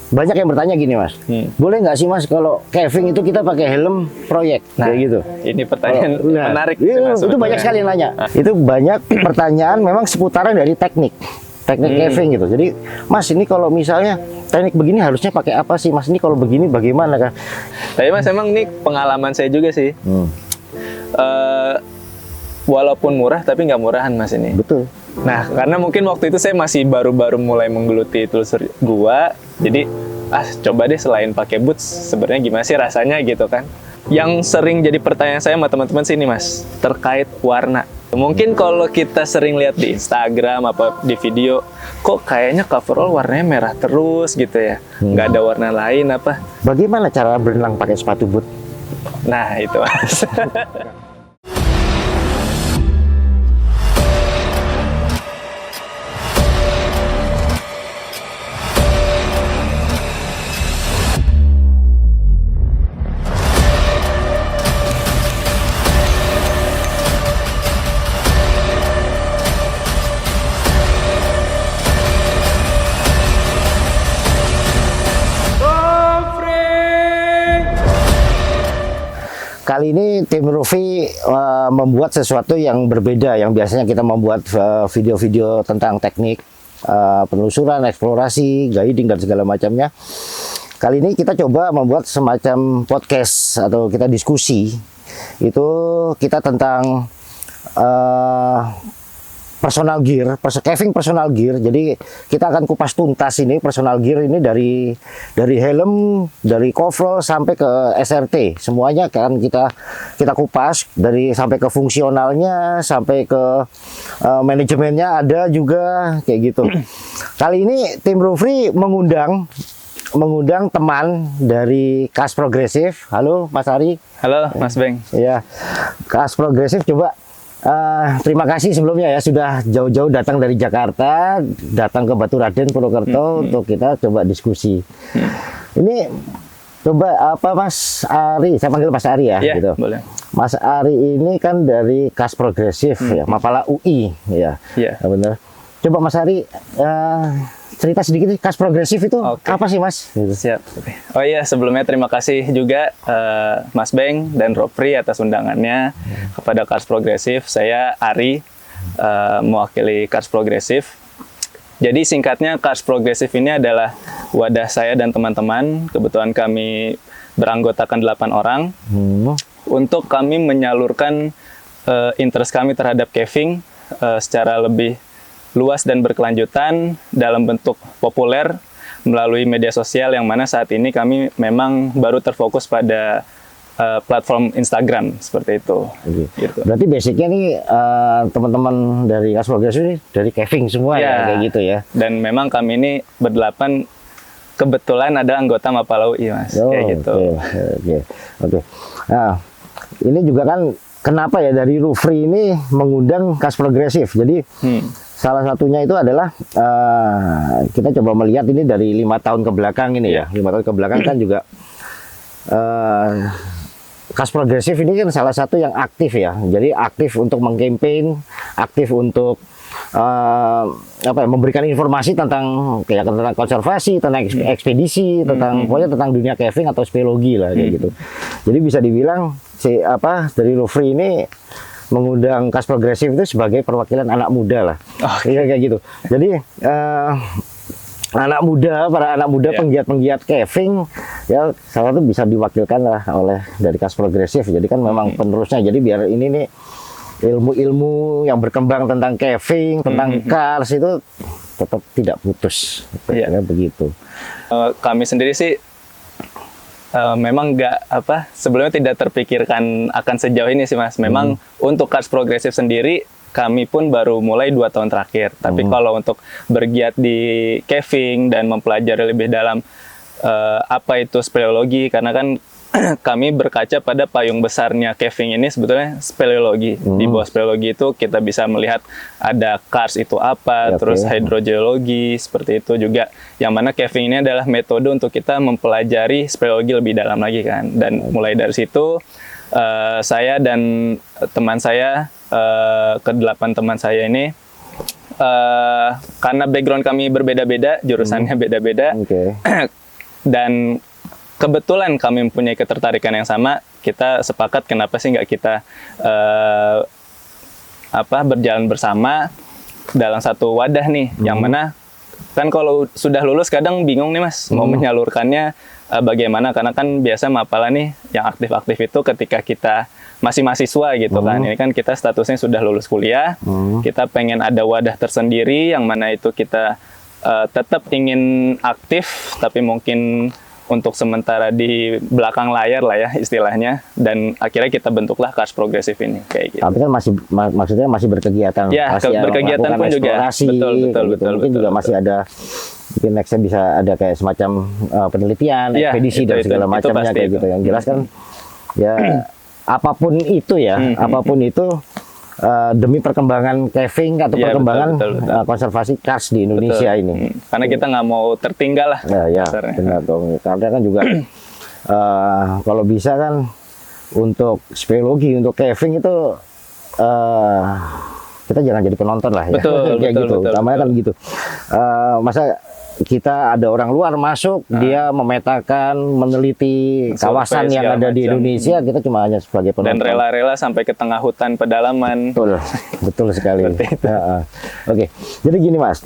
banyak yang bertanya gini Mas, boleh nggak sih Mas kalau caving itu kita pakai helm proyek kayak gitu? Ini pertanyaan menarik. Iya, itu banyak sekali yang nanya. Itu banyak pertanyaan memang seputaran dari teknik caving gitu. Jadi Mas ini kalau misalnya teknik begini harusnya pakai apa sih Mas? Ini kalau begini bagaimana kan? Tapi Mas emang ini pengalaman saya juga sih. Walaupun murah tapi nggak murahan Mas ini. Betul. Nah karena mungkin waktu itu saya masih baru-baru mulai menggeluti telusur gua, jadi coba deh selain pakai boots sebenarnya gimana sih rasanya gitu kan. Yang sering jadi pertanyaan saya sama teman-teman sini Mas terkait warna. Mungkin kalau kita sering lihat di Instagram apa di video, kok kayaknya coverall warnanya merah terus gitu ya, nggak ada warna lain apa? Bagaimana cara berenang pakai sepatu boot? Nah itu Mas. Kali ini tim Rufi membuat sesuatu yang berbeda, yang biasanya kita membuat video-video tentang teknik, penelusuran, eksplorasi, guiding, dan segala macamnya. Kali ini kita coba membuat semacam podcast atau kita diskusi. Itu kita tentang personal gear, caving personal gear. Jadi kita akan kupas tuntas ini personal gear ini dari helm, dari coverall sampai ke SRT. Semuanya akan kita kupas dari sampai ke fungsionalnya, sampai ke manajemennya ada juga kayak gitu. Kali ini tim Rufri mengundang teman dari Kas Progresif. Halo Mas Ari. Halo Mas Beng. Ya, Kas Progresif coba. Terima kasih sebelumnya ya sudah jauh-jauh datang dari Jakarta, datang ke Baturaden, Purwokerto untuk kita coba diskusi. Ini coba apa Mas Ari, saya panggil Mas Ari ya, gitu. Boleh. Mas Ari ini kan dari Kas Progresif ya, Mapala UI ya, benar. Coba Mas Ari cerita sedikit Kas Progresif itu apa sih Mas? Gitu. Siap. Oh iya, sebelumnya terima kasih juga Mas Beng dan Rofri atas undangannya kepada Kas Progresif. Saya Ari, mewakili Kas Progresif. Jadi singkatnya Kas Progresif ini adalah wadah saya dan teman-teman. Kebetulan kami beranggotakan 8 orang untuk kami menyalurkan interest kami terhadap caving secara lebih luas dan berkelanjutan dalam bentuk populer melalui media sosial, yang mana saat ini kami memang baru terfokus pada platform Instagram seperti itu. Gitu. Berarti basicnya nih teman-teman dari Kas Progresif ini dari caving semua ya kayak gitu ya. Dan memang kami ini berdelapan kebetulan ada anggota Mapala UI Mas. Kayak gitu. Oke. Nah, ini juga kan kenapa ya dari Rufri ini mengundang Kas Progresif. Jadi salah satunya itu adalah kita coba melihat ini dari 5 tahun ke belakang ini ya. 5 tahun ke belakang kan juga Kas Progresif ini kan salah satu yang aktif ya. Jadi aktif untuk mengkampanye, aktif untuk memberikan informasi tentang konservasi, tentang ekspedisi, pokoknya tentang dunia caving atau speleologi lah kayak gitu. Jadi bisa dibilang dari Rufri ini mengundang Kas Progresif itu sebagai perwakilan anak muda lah. Kayak gitu. Jadi para anak muda penggiat caving ya salah satu bisa diwakilkan lah oleh dari Kas Progresif. Jadi kan memang penerusnya. Jadi biar ini nih ilmu-ilmu yang berkembang tentang caving, tentang cars itu tetap tidak putus. Ya, begitu. Kami sendiri sih memang sebelumnya tidak terpikirkan akan sejauh ini sih Mas. Memang untuk Kas Progresif sendiri kami pun baru mulai 2 tahun terakhir. Tapi kalau untuk bergiat di caving dan mempelajari lebih dalam apa itu speleologi, karena kan kami berkaca pada payung besarnya caving ini sebetulnya speleologi. Di bawah speleologi itu kita bisa melihat ada cars itu apa, terus hidrogeologi seperti itu juga. Yang mana caving ini adalah metode untuk kita mempelajari speleologi lebih dalam lagi kan. Dan mulai dari situ saya dan teman saya, ke-8 teman saya ini, karena background kami berbeda-beda, jurusannya beda-beda, Dan kebetulan kami mempunyai ketertarikan yang sama, kita sepakat kenapa sih nggak kita berjalan bersama dalam satu wadah nih, yang mana kan kalau sudah lulus kadang bingung nih Mas, mau menyalurkannya bagaimana, karena kan biasa Mapala nih yang aktif-aktif itu ketika kita masih mahasiswa gitu kan. Ini kan kita statusnya sudah lulus kuliah, kita pengen ada wadah tersendiri yang mana itu kita tetap ingin aktif, tapi mungkin untuk sementara di belakang layar lah ya istilahnya, dan akhirnya kita bentuklah Kars Progresif ini kayak gitu. Tapi kan masih maksudnya masih berkegiatan, ya, masih berkegiatan pun juga betul, betul, mungkin juga masih ada, mungkin nextnya bisa ada kayak semacam penelitian, ekspedisi dan segala macamnya kayak gitu. Yang jelas kan ya apapun itu ya, apapun itu demi perkembangan caving atau perkembangan betul. Konservasi kars di Indonesia ini. Karena kita nggak mau tertinggal lah. Ya, benar dong. Karena kan juga kalau bisa kan untuk speleologi, untuk caving itu kita jangan jadi penonton lah ya. Betul, kayak gitu. Utamanya kan gitu. Masa kita ada orang luar masuk, dia memetakan, meneliti kawasan yang ada di Indonesia, kita cuma hanya sebagai penonton. Dan rela-rela sampai ke tengah hutan pedalaman. Betul sekali. Oke, jadi gini Mas,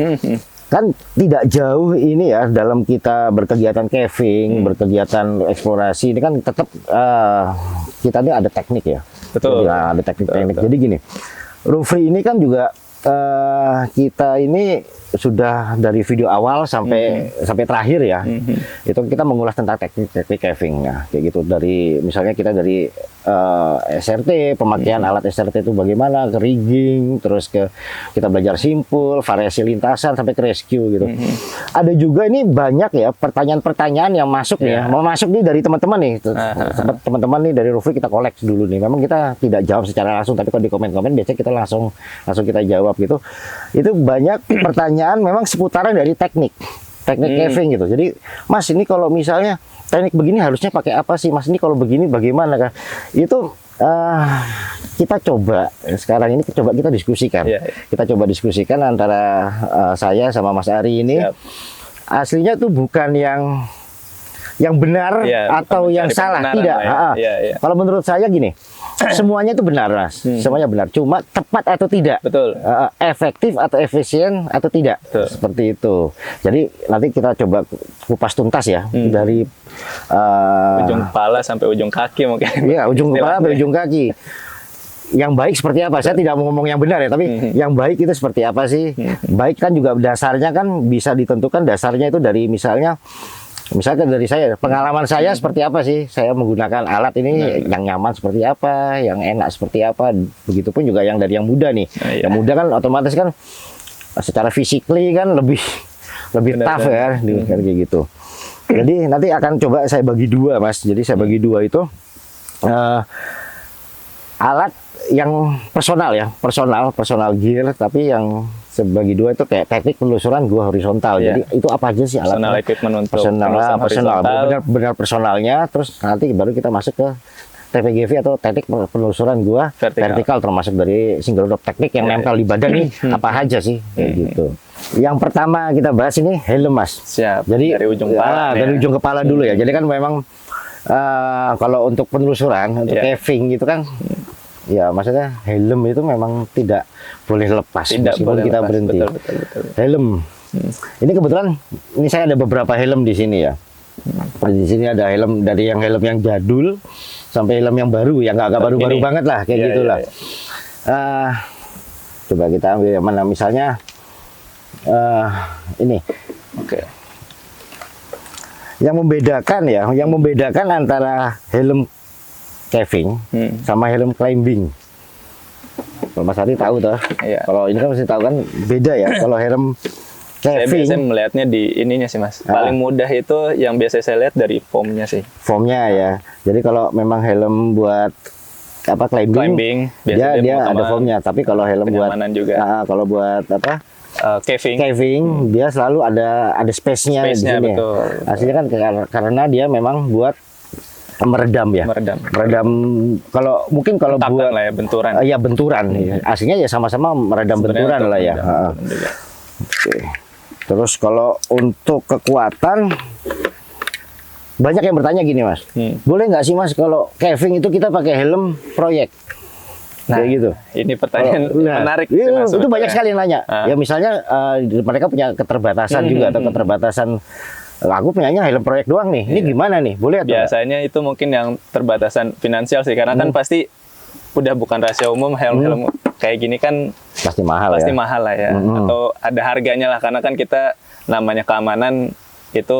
kan tidak jauh ini ya dalam kita berkegiatan caving, berkegiatan eksplorasi, ini kan tetap kita ini ada teknik ya. Betul. Jadi, ada teknik-teknik. Jadi gini, Rufri ini kan juga kita ini sudah dari video awal sampai terakhir ya, itu kita mengulas tentang teknik caving ya, kayak gitu. Dari misalnya kita dari SRT, pemakaian alat SRT itu bagaimana, ke rigging, terus ke kita belajar simpul, variasi lintasan sampai ke rescue gitu. Ada juga ini banyak ya pertanyaan-pertanyaan yang masuk nih ya, mau masuk nih dari teman-teman nih, teman-teman nih dari Rufri kita koleksi dulu nih. Memang kita tidak jawab secara langsung, tapi kalau di komen-komen biasanya kita langsung kita jawab gitu. Itu banyak pertanyaan memang seputaran dari teknik caving gitu. Jadi Mas, ini kalau misalnya teknik begini harusnya pakai apa sih Mas, ini kalau begini bagaimana kan? Itu kita coba sekarang ini kita diskusikan. Kita coba diskusikan antara saya sama Mas Ari ini. Aslinya tuh bukan yang benar atau yang salah, tidak. Kalau menurut saya gini, semuanya itu benar Mas, semuanya benar. Cuma tepat atau tidak, efektif atau efisien atau tidak, seperti itu. Jadi nanti kita coba kupas tuntas ya, dari ujung kepala sampai ujung kaki mungkin. Iya, ujung kepala sampai ujung kaki. Yang baik seperti apa? Saya tidak mau ngomong yang benar ya, tapi yang baik itu seperti apa sih? Baik kan juga dasarnya kan bisa ditentukan, dasarnya itu dari misalkan dari saya, pengalaman saya seperti apa sih, saya menggunakan alat ini yang nyaman seperti apa, yang enak seperti apa. Begitupun juga yang dari yang muda nih. Yang muda kan otomatis kan secara physically kan lebih tough ya, kayak gitu. Jadi nanti akan coba saya bagi dua Mas. Jadi saya bagi dua itu alat yang personal gear, tapi yang sebagi dua itu kayak teknik penelusuran gua horizontal. Jadi itu apa aja sih alat personal equipment untuk personal benar personalnya. Terus nanti baru kita masuk ke TPGV atau teknik penelusuran gua vertikal, termasuk dari single drop teknik yang nempel di badan nih apa aja sih kayak gitu. Yang pertama kita bahas ini helm Mas. Siap. Jadi dari ujung kepala dari ujung kepala dulu ya. Jadi kan memang kalau untuk penelusuran, untuk caving gitu kan, ya maksudnya helm itu memang tidak boleh lepas meskipun kita berhenti. Betul. Helm. Ini kebetulan ini saya ada beberapa helm di sini ya. Di sini ada helm dari yang jadul sampai helm yang baru, yang agak baru-baru banget lah kayak gitulah. Coba kita ambil yang mana, misalnya ini. Oke. Yang membedakan antara helm caving sama helm climbing. Kalau Mas Ari tahu toh. Kalau ini kan mesti tahu kan beda ya. Kalau helm caving, saya biasanya melihatnya di ininya sih Mas. Paling mudah itu yang biasa saya lihat dari foamnya sih. Foamnya ya. Jadi kalau memang helm buat climbing dia ada foamnya. Tapi kalau helm buat juga. Kalau buat caving dia selalu ada space-nya di sini. Aslinya kan karena dia memang buat meredam ya. Meredam kalau buat lah ya, benturan. Ya benturan. Aslinya ya sama-sama meredam benturan lah ya. Oke. Terus kalau untuk kekuatan banyak yang bertanya gini Mas, boleh nggak sih Mas kalau caving itu kita pakai helm proyek? Nah, kayak gitu. Ini pertanyaan menarik sih, Iya, Mas, itu banyak sebetulnya. sekali yang nanya. Ya misalnya mereka punya keterbatasan juga atau keterbatasan. Aku punyanya helm proyek doang nih. Ini gimana nih? Boleh atau nggak? Biasanya itu mungkin yang terbatasan finansial sih, karena kan pasti udah bukan rahasia umum helm-helm kayak gini kan Pasti mahal pasti ya. mahal lah ya, atau ada harganya lah, karena kan kita namanya keamanan itu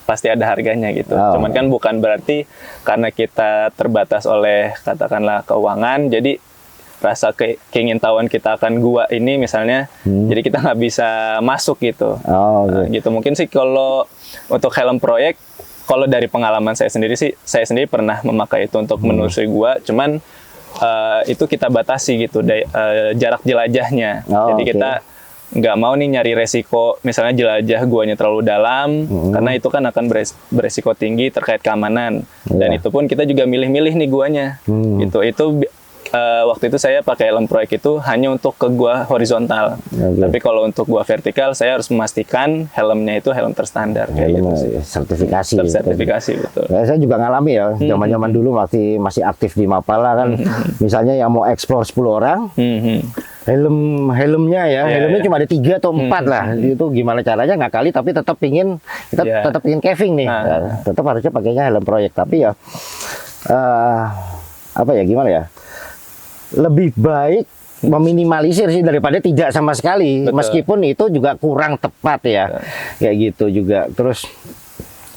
pasti ada harganya gitu. Oh. Cuman kan bukan berarti karena kita terbatas oleh katakanlah keuangan, jadi rasa keingintahuan kita akan gua ini misalnya, jadi kita nggak bisa masuk gitu. Oh, Nah, gitu. Mungkin sih kalau untuk helm proyek, kalau dari pengalaman saya sendiri sih, saya sendiri pernah memakai itu untuk menelusuri gua, cuman itu kita batasi gitu jarak jelajahnya. Oh, Jadi oke. kita nggak mau nih nyari resiko, misalnya jelajah guanya terlalu dalam, karena itu kan akan beresiko tinggi terkait keamanan. Dan itu pun kita juga milih-milih nih guanya. Gitu. Waktu itu saya pakai helm proyek itu hanya untuk ke gua horizontal. Tapi kalau untuk gua vertikal, saya harus memastikan helmnya itu helm terstandar kayak helm gitu sih. sertifikasi. Tersertifikasi, betul. Ya, saya juga ngalami ya, zaman-zaman dulu masih aktif di Mapala kan. Misalnya yang mau explore 10 orang, helmnya ya, helmnya cuma ada 3 atau 4 lah. Itu gimana caranya ngakali tapi tetap pingin tetap pingin caving nih. Ya, tetap harusnya pakainya helm proyek, tapi ya apa ya gimana ya? Lebih baik meminimalisir sih daripada tidak sama sekali. Betul. Meskipun itu juga kurang tepat ya. Kayak gitu juga. Terus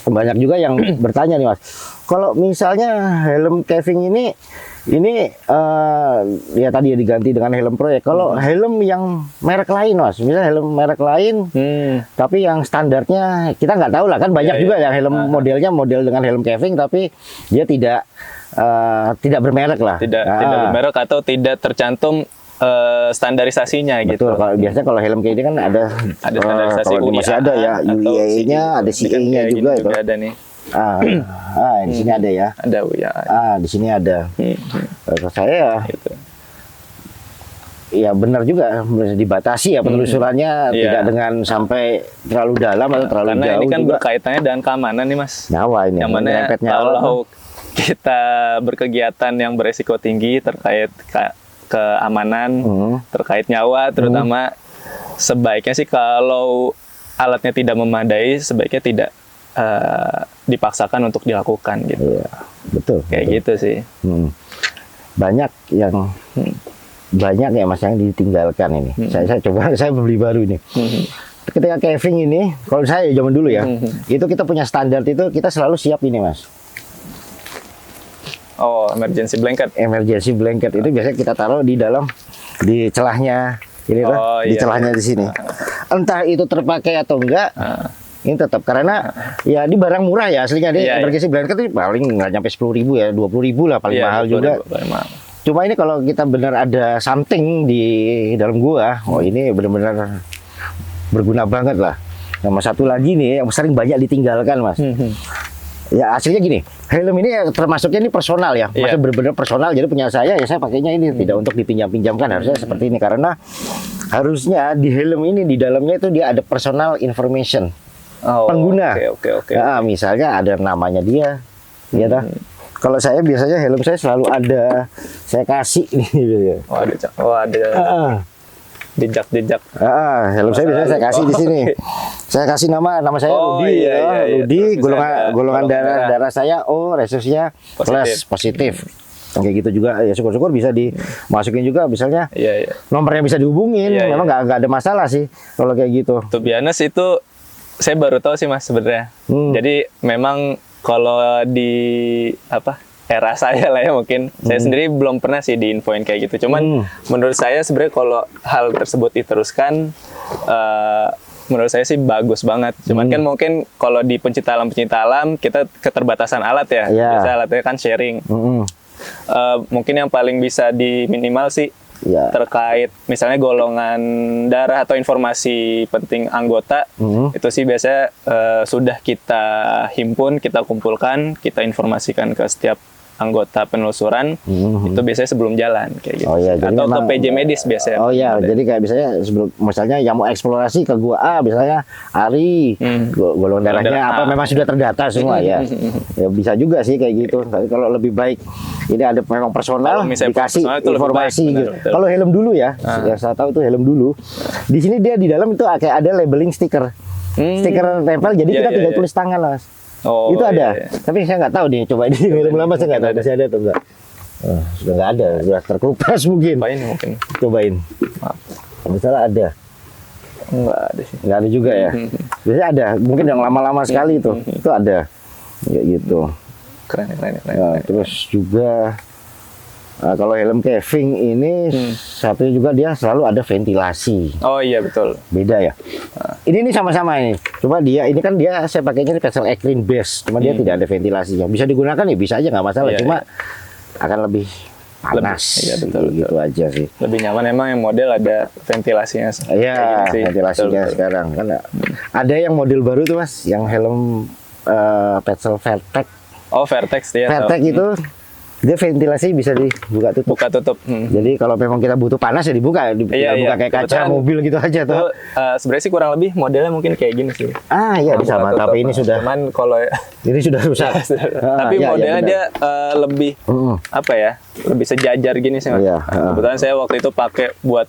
banyak juga yang bertanya nih Mas. Kalau misalnya helm caving ini ya tadi ya diganti dengan helm proyek. Kalau helm yang merek lain Mas, misalnya helm merek lain tapi yang standarnya kita nggak tahu lah kan, banyak juga yang helm modelnya model dengan helm caving tapi dia tidak bermerek lah. Tidak bermerek atau tidak tercantum standarisasinya gitu. Betul. Kalau helm kayak ini kan ada standarisasi kalau UIA, masih ada ya atau UIA-nya, ada CE-nya juga itu. Ada nih. Di sini ada ya. Ada UIA. Di sini ada. Kalau saya Gitu. ya benar juga dibatasi ya penelusurannya, tidak dengan sampai terlalu dalam atau terlalu Karena jauh ini kan juga. berkaitannya dengan keamanan nih Mas. Nyawa ini. Yang mana nyerempet nyawa. kalau kita berkegiatan yang beresiko tinggi terkait keamanan, terkait nyawa terutama, sebaiknya sih kalau alatnya tidak memadai, sebaiknya tidak dipaksakan untuk dilakukan gitu. Iya, betul. Kayak gitu sih. Banyak ya Mas yang ditinggalkan ini. Saya beli baru ini. Ketika caving ini, kalau saya zaman dulu ya, itu kita punya standar itu kita selalu siap ini Mas. Oh, emergency blanket. Emergency blanket itu biasanya kita taruh di dalam, di celahnya ini tuh, di celahnya di sini. Entah itu terpakai atau enggak, ini tetap karena ya di barang murah ya aslinya di emergency blanket itu paling nggak nyampe 10.000 ya, 20.000 lah paling mahal juga. Cuma ini kalau kita benar ada something di dalam gua, ini benar-benar berguna banget lah. Sama satu lagi nih yang sering banyak ditinggalkan Mas. Ya aslinya gini, helm ini termasuknya ini personal ya, masih benar-benar personal. Jadi punya saya ya saya pakainya ini tidak untuk dipinjam-pinjamkan, harusnya seperti ini karena harusnya di helm ini di dalamnya itu dia ada personal information pengguna. Oke. Nah, misalnya ada namanya dia, ya dah. Kalau saya biasanya helm saya selalu ada, saya kasih nih. ada jejak. Helm saya biasanya saya kasih di sini. Saya kasih nama saya Rudi ya. Rudi, golongan darah saya resusnya positif. Kayak gitu juga ya, syukur-syukur bisa dimasukin juga misalnya. Nomornya bisa dihubungin. Memang nggak ada masalah sih kalau kayak gitu. To be honest, itu saya baru tahu sih Mas sebenarnya. Jadi memang kalau di era saya lah ya mungkin, saya sendiri belum pernah sih diinfoin kayak gitu. Cuman menurut saya sebenarnya kalau hal tersebut diteruskan, menurut saya sih bagus banget. Cuman kan mungkin kalau di pencinta alam kita keterbatasan alat ya. Biasa alatnya kan sharing. Mungkin yang paling bisa diminimal sih terkait misalnya golongan darah atau informasi penting anggota, itu sih biasanya sudah kita himpun, kita kumpulkan, kita informasikan ke setiap anggota penelusuran itu biasanya sebelum jalan kayak gitu. Oh iya, jadi Atau ke memang- PJ medis biasanya. Oh iya, jadi kayak misalnya sebelum misalnya yang mau eksplorasi ke gua A, misalnya Ari, golongan darahnya darah apa A. memang sudah terdata semua ya. Ya bisa juga sih kayak gitu. Tapi kalau lebih baik ini ada memang personal Kalau misalnya dikasih personal itu lebih informasi baik, gitu. benar, betul. Kalau helm dulu ya, yang saya tahu itu helm dulu. Di sini dia di dalam itu kayak ada labeling stiker. Stiker tempel, jadi Iya, kita iya, tinggal iya. tulis tangan, Mas. Oh, itu ada. iya, iya. Tapi saya nggak tahu nih, coba di helm lama saya nggak tahu masih ada atau enggak. Sudah nggak ada, sudah terkelupas mungkin. Apa ini mungkin? Cobain. Maaf. Misalnya ada, Enggak ada sih. nggak ada juga ya. Biasanya ada, mungkin yang lama-lama sekali itu ada, kayak gitu. Keren. Nah, terus juga kalau helm caving ini satunya juga dia selalu ada ventilasi. Oh iya betul. Beda ya. Ini sama-sama ini. Cuma dia ini kan dia saya pakainya Petzl Eclin base, cuma dia tidak ada ventilasinya. Bisa digunakan ya bisa aja nggak masalah. Iya, Cuma akan lebih panas. iya, betul, gitu aja sih. Lebih nyaman emang yang model ada ventilasinya. Iya, Kayak gini sih. ventilasinya Betul, betul. sekarang kan ada yang model baru tuh Mas, yang helm Petzl Vertex. Oh Vertex dia. Vertex itu dia ventilasi bisa dibuka tutup. Buka tutup. Jadi kalau memang kita butuh panas ya dibuka, tinggal Iya, buka iya. kayak kaca Kebetulan mobil gitu aja Itu tuh. sebenarnya sih kurang lebih modelnya mungkin kayak gini sih. Ah iya Buka sama, tutup. tapi ini sudah Cuman kalau ini sudah rusak. tapi iya, modelnya benar. dia lebih apa ya? Lebih sejajar gini sih. Mas. Iya, Kebetulan saya waktu itu pakai buat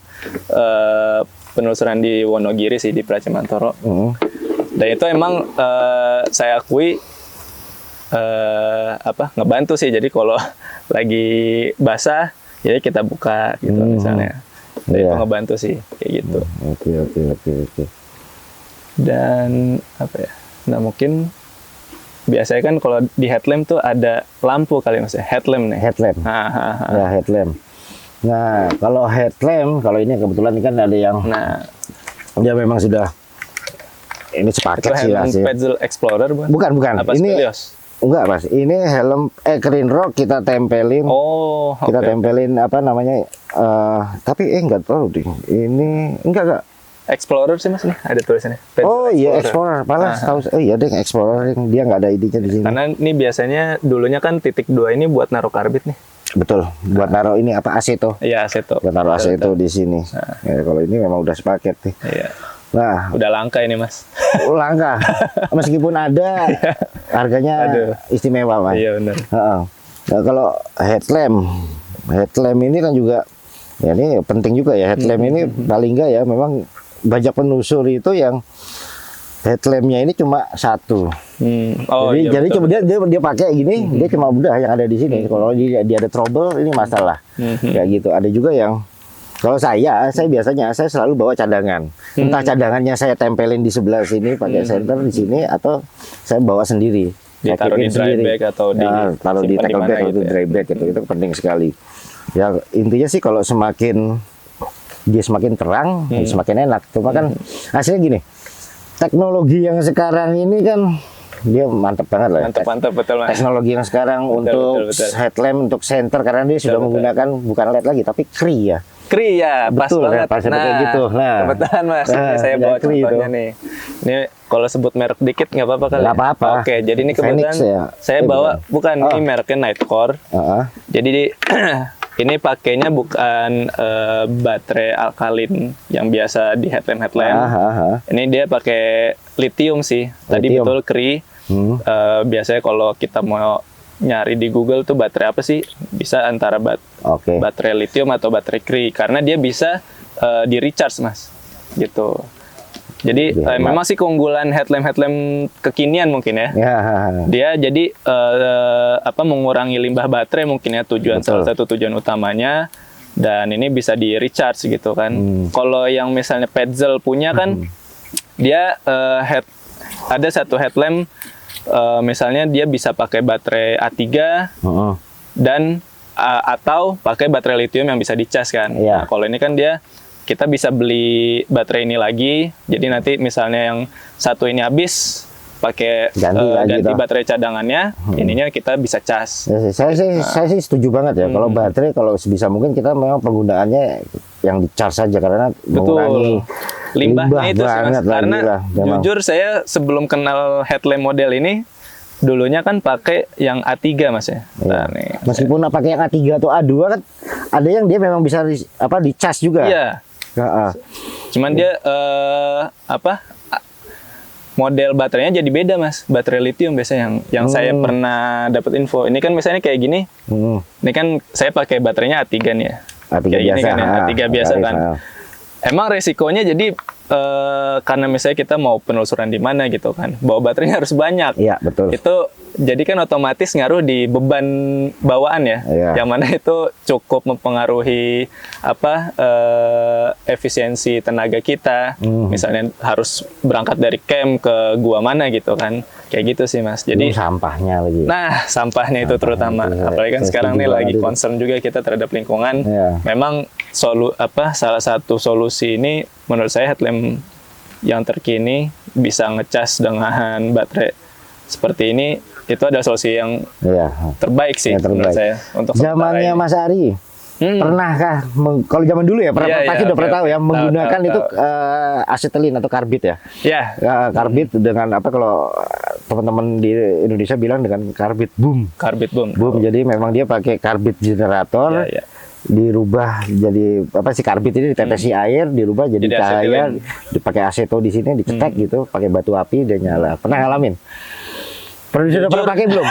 penelusuran di Wonogiri sih di Pracimantoro. Dan itu emang saya akui ngebantu sih. Jadi kalau lagi basah, jadi kita buka gitu misalnya. Dan Iya. itu ngebantu sih kayak gitu. Oke. Dan apa ya? Nah mungkin biasanya kan kalau di headlamp tuh ada lampu kali Mas ya, headlamp nih. Headlamp. Ah. Ya headlamp. Nah kalau headlamp, kalau ini kebetulan ini kan ada yang Nah, dia memang sudah ini itu sepaket sih headlamp hasil. Petzl Explorer bukan? Bukan. Apa Ini Spelios? enggak Mas. Ini helm Green Rock kita tempelin. Oh, Kita oke. tempelin apa namanya? Tapi enggak tahu deh. Ini enggak. Explorer sih Mas nih, ada tulisannya. Petzl Oh iya Explorer, malah tahu. Oh iya deh Explorer yang dia nggak ada ID-nya di sini. Karena ini biasanya dulunya kan titik 2 ini buat naruh karbit nih. Betul. Buat naruh ini apa aceto. Iya, aseto. Buat naruh aceto di sini. Ya, kalau ini memang udah sepaket nih. Iya. Nah, Udah langka ini Mas. langka. Meskipun ada, harganya Aduh. istimewa Mas. Iya benar. Heeh. Nah, kalau headlamp ini kan juga, ya ini penting juga ya. Headlamp ini paling enggak ya, memang banyak penelusur itu yang headlampnya ini cuma satu. Oh, jadi iya, jadi betul. cuma dia pakai gini, dia cuma udah yang ada di sini. Kalau dia ada trouble ini masalah. Kayak gitu. Ada juga yang kalau saya biasanya saya selalu bawa cadangan. Entah cadangannya saya tempelin di sebelah sini pakai center di sini atau saya bawa sendiri. Ditaruh di Pakein dry sendiri. bag atau di Nah, taruh di simpan tackle mana bag atau gitu ya. dry bag itu penting sekali. Ya intinya sih kalau semakin dia semakin terang, semakin enak. Cuma kan hasilnya gini. Teknologi yang sekarang ini kan dia mantap banget lah. Ya. Mantap betul Mas. Teknologi yang sekarang untuk betul. headlamp, untuk center karena dia sudah menggunakan bukan LED lagi tapi Cree ya. Cree ya, pas Betul, banget. pas kayak gitu. Nah. kebetulan Mas, Nah, ini saya punya bawa Cree contohnya itu. nih. Ini kalau sebut merek dikit nggak apa-apa kali? Nggak apa-apa. Oke, jadi ini Phoenix kebetulan ya? saya bawa bukan Oh. ini mereknya Nightcore. Heeh. Jadi ini pakainya bukan baterai alkalin yang biasa di headlamp. Ini dia pakai lithium sih. Tadi Lithium. betul Cree. Biasanya kalau kita mau nyari di Google tuh baterai apa sih? Bisa antara Oke. baterai lithium atau baterai Cree karena dia bisa di recharge Mas. Gitu. Jadi Lebih hemat. memang sih keunggulan headlamp kekinian mungkin ya. Ya. Dia jadi mengurangi limbah baterai mungkin ya salah satu tujuan utamanya, dan ini bisa di recharge gitu kan. Kalau yang misalnya Petzl punya kan dia ada satu headlamp misalnya dia bisa pakai baterai A3 dan atau pakai baterai lithium yang bisa dicas kan. Iya. Nah, kalau ini kan kita bisa beli baterai ini lagi. Jadi nanti misalnya yang satu ini habis, pakai Ganti lagi baterai cadangannya, ininya kita bisa cas. Ya, saya sih setuju banget ya. Kalau baterai kalau sebisa mungkin kita memang penggunaannya yang di-charge saja karena mengurangi Limbahnya itu sih Mas. banget lah, Karena gila, memang. jujur saya sebelum kenal headlamp model ini, dulunya kan pakai yang A3 Mas ya. Nah, nih. Meskipun pakai yang A3 atau A2 kan ada yang dia memang bisa dicas juga. Iya. Heeh. Cuman dia model baterainya jadi beda Mas. Baterai lithium biasanya yang saya pernah dapat info. Ini kan misalnya kayak gini. Ini kan saya pakai baterainya A3 nih ya. A3 kayak biasa. gini kan ya, A3 biasa kan. Emang resikonya jadi karena misalnya kita mau penelusuran di mana gitu kan, bawa baterainya harus banyak. Iya, betul. Itu jadi kan otomatis ngaruh di beban bawaan ya. Iya. Yang mana itu cukup mempengaruhi efisiensi tenaga kita. Misalnya harus berangkat dari camp ke gua mana gitu kan. Kayak gitu sih Mas. Jadi sampahnya lagi. Nah, sampahnya itu terutama. Apalagi kan sekarang nih lagi concern juga kita terhadap lingkungan. Iya. Memang salah satu solusi ini menurut saya headlamp yang terkini bisa ngecas dengan baterai seperti ini, itu adalah solusi yang terbaik sih menurut saya untuk zamannya Mas Ari. Pernahkah kalau zaman dulu ya pasti udah pernah tahu ya menggunakan itu asetilin atau karbit ya? Iya. Karbit dengan kalau teman-teman di Indonesia bilang dengan karbit boom. Karbit boom. Jadi memang dia pakai karbit generator. Iya. Dirubah jadi si karbit ini ditetesi air, dirubah jadi cahaya, dipakai aseto di sini dicetek gitu, pakai batu api dan nyala. Pernah ngalamin? Sudah pernah pakai belum?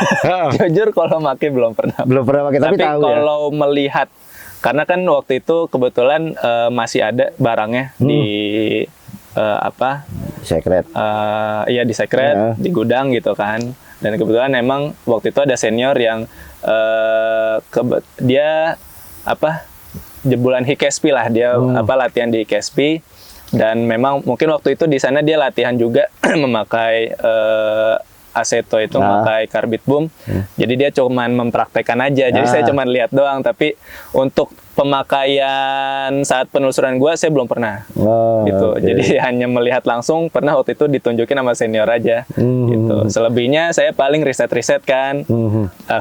Jujur kalau pakai belum pernah. Belum pernah pakai tapi tahu ya. Kalau melihat, karena kan waktu itu kebetulan masih ada barangnya di Secret. Iya di secret, di gudang gitu kan. Dan kebetulan emang waktu itu ada senior yang dia jebolan HKSP lah, dia latihan di HKSP, dan memang mungkin waktu itu di sana dia latihan juga memakai aseto itu, memakai karbit boom. Jadi dia cuman mempraktekkan aja. Jadi saya cuman lihat doang, tapi untuk pemakaian saat penelusuran gua saya belum pernah. Gitu. Jadi hanya melihat langsung, pernah waktu itu ditunjukin sama senior aja. Gitu. Selebihnya saya paling riset-riset kan.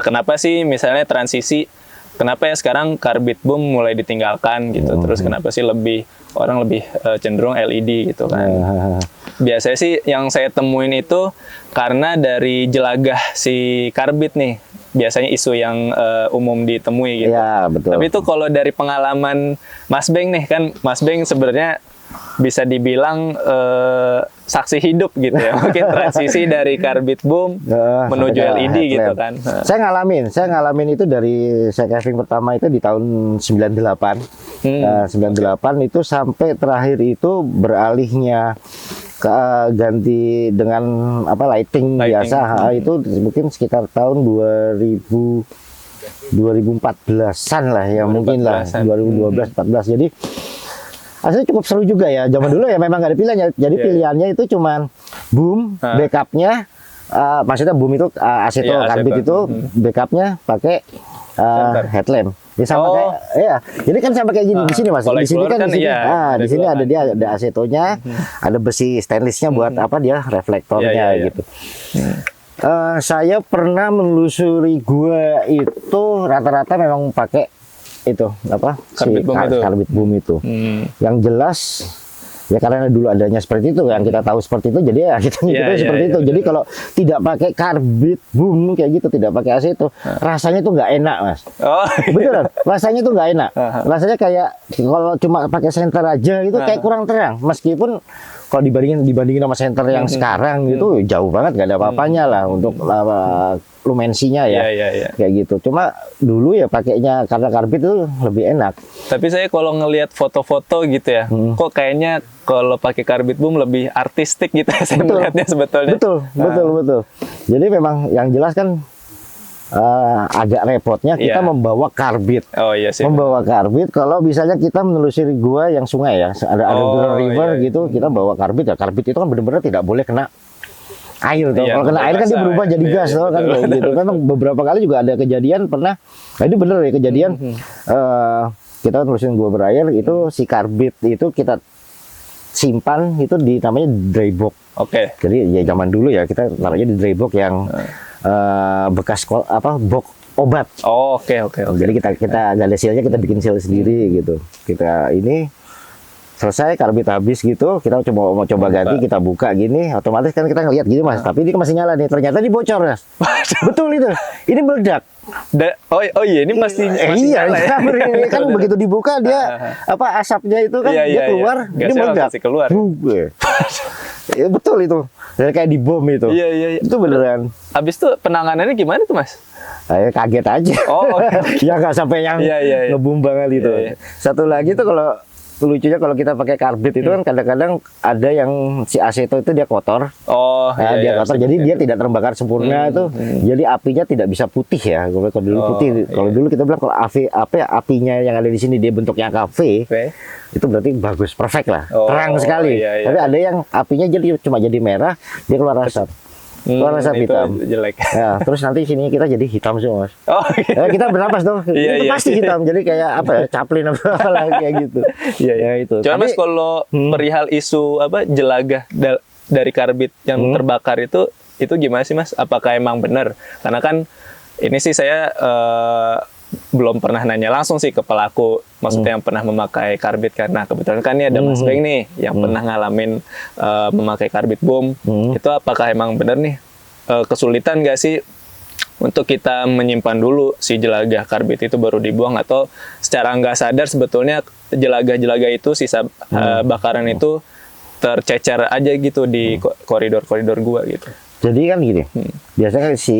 Kenapa sih misalnya transisi, kenapa ya sekarang karbit boom mulai ditinggalkan gitu. Terus kenapa sih orang lebih cenderung LED gitu kan. Biasanya sih yang saya temuin itu karena dari jelagah si karbit nih. Biasanya isu yang umum ditemui gitu. Iya, betul. Tapi itu kalau dari pengalaman Mas Beng nih, kan Mas Beng sebenarnya bisa dibilang saksi hidup gitu ya. Mungkin transisi dari karbit boom menuju LED gitu kan. Saya ngalamin itu dari saya casting pertama itu di tahun 98. 98 itu sampai terakhir itu beralihnya ganti dengan lighting biasa. Itu mungkin sekitar tahun 2014-an lah ya, mungkin lah 2012-14. Jadi aslinya cukup seru juga ya. Zaman dulu ya memang nggak ada pilihan ya. Jadi pilihannya itu cuman boom, backupnya maksudnya boom itu aseto karbit itu backupnya pakai headlamp. Dia sama kayak jadi kan sama kayak gini di sini Mas. Di sini kan di sini. Di sini ada asetonya, ada besi stainlessnya buat dia reflektornya gitu. Saya pernah menelusuri gua itu rata-rata memang pakai itu karbit boom itu. Yang jelas ya karena dulu adanya seperti itu, yang kita tahu seperti itu, jadi ya kita seperti itu. Jadi kalau tidak pakai karbit boom kayak gitu, tidak pakai aseto, rasanya tuh nggak enak Mas. Beneran, rasanya tuh nggak enak. Rasanya kayak kalau cuma pakai senter aja itu kayak kurang terang. Meskipun kalau dibandingin sama senter yang sekarang gitu jauh banget, nggak ada apa-apanya lah untuk lumensinya ya, kayak gitu. Cuma dulu ya pakainya karena karbit itu lebih enak. Tapi saya kalau ngelihat foto-foto gitu ya, kok kayaknya kalau pakai karbit boom lebih artistik gitu ya, saya melihatnya sebetulnya. Betul. Jadi memang yang jelas kan agak repotnya kita membawa karbit. Membawa karbit kalau misalnya kita menelusuri gua yang sungai ya, ada river gitu, kita bawa karbit ya. Karbit itu kan benar-benar tidak boleh kena air tuh. Kalau kena air kan dia berubah jadi gas tuh kan kayak gitu. Memang beberapa kali juga ada kejadian pernah. Nah, ini bener ya kejadian kita nelusurin gua berair itu si karbit itu kita simpan itu di namanya dry box. Jadi ya zaman dulu ya kita taruhnya di dry box yang bekas box obat. Oke. Jadi kita nggak ada sealnya, kita bikin seal sendiri gitu. Kita ini selesai karbit habis gitu, kita mau coba ganti, kita buka gini, otomatis kan kita ngeliat gini mas, tapi ini masih nyala nih, ternyata ini bocor mas. Betul itu, ini meledak. Oh iya, ini pasti masih Iya, nyala ya. ini kan begitu dibuka dia apa asapnya itu kan Iya, dia iya, keluar, iya. ini Gasnya meledak. pasti keluar. Ya, betul itu, dan kayak di bom itu. Iya, iya, iya. Itu beneran. Habis itu penanganannya gimana tuh mas? Saya kaget aja. Oh, Ya nggak sampai yang Iya, iya, iya. ngebum banget itu. Iya, iya. Satu lagi tuh kalau lucunya kalau kita pakai karbit itu kan kadang-kadang ada yang si aseto itu dia kotor. Oh, Nah, dia kotor, jadi dia tidak terbakar sempurna itu. Jadi apinya tidak bisa putih ya. Kalau dulu putih, kalau dulu kita bilang kalau apinya yang ada di sini dia bentuknya kafe, Oke. itu berarti bagus, perfect lah, Oh, terang sekali. iya, iya. Tapi ada yang apinya jadi cuma jadi merah, dia keluar asap, keluar asap itu hitam. jelek. Ya, terus nanti sini kita jadi hitam semua, Mas. Oh, gitu. Kita bernapas dong, Iya, itu iya. pasti hitam. Jadi kayak apa ya, caplin apa lah kayak gitu. Iya, iya. Ya itu. Cuman Tapi mas kalau perihal isu apa jelagah dari karbit yang terbakar itu gimana sih mas? Apakah emang benar? Karena kan ini sih saya belum pernah nanya langsung sih ke pelaku, maksudnya yang pernah memakai karbit, karena kebetulan kan ini ada Mas Beng nih yang pernah ngalamin memakai karbit bom. Itu apakah emang benar nih kesulitan nggak sih untuk kita menyimpan dulu si jelagah karbit itu baru dibuang, atau secara nggak sadar sebetulnya jelagah-jelagah itu sisa bakaran itu tercecer aja gitu di koridor-koridor gua gitu. jadi kan gini, biasanya si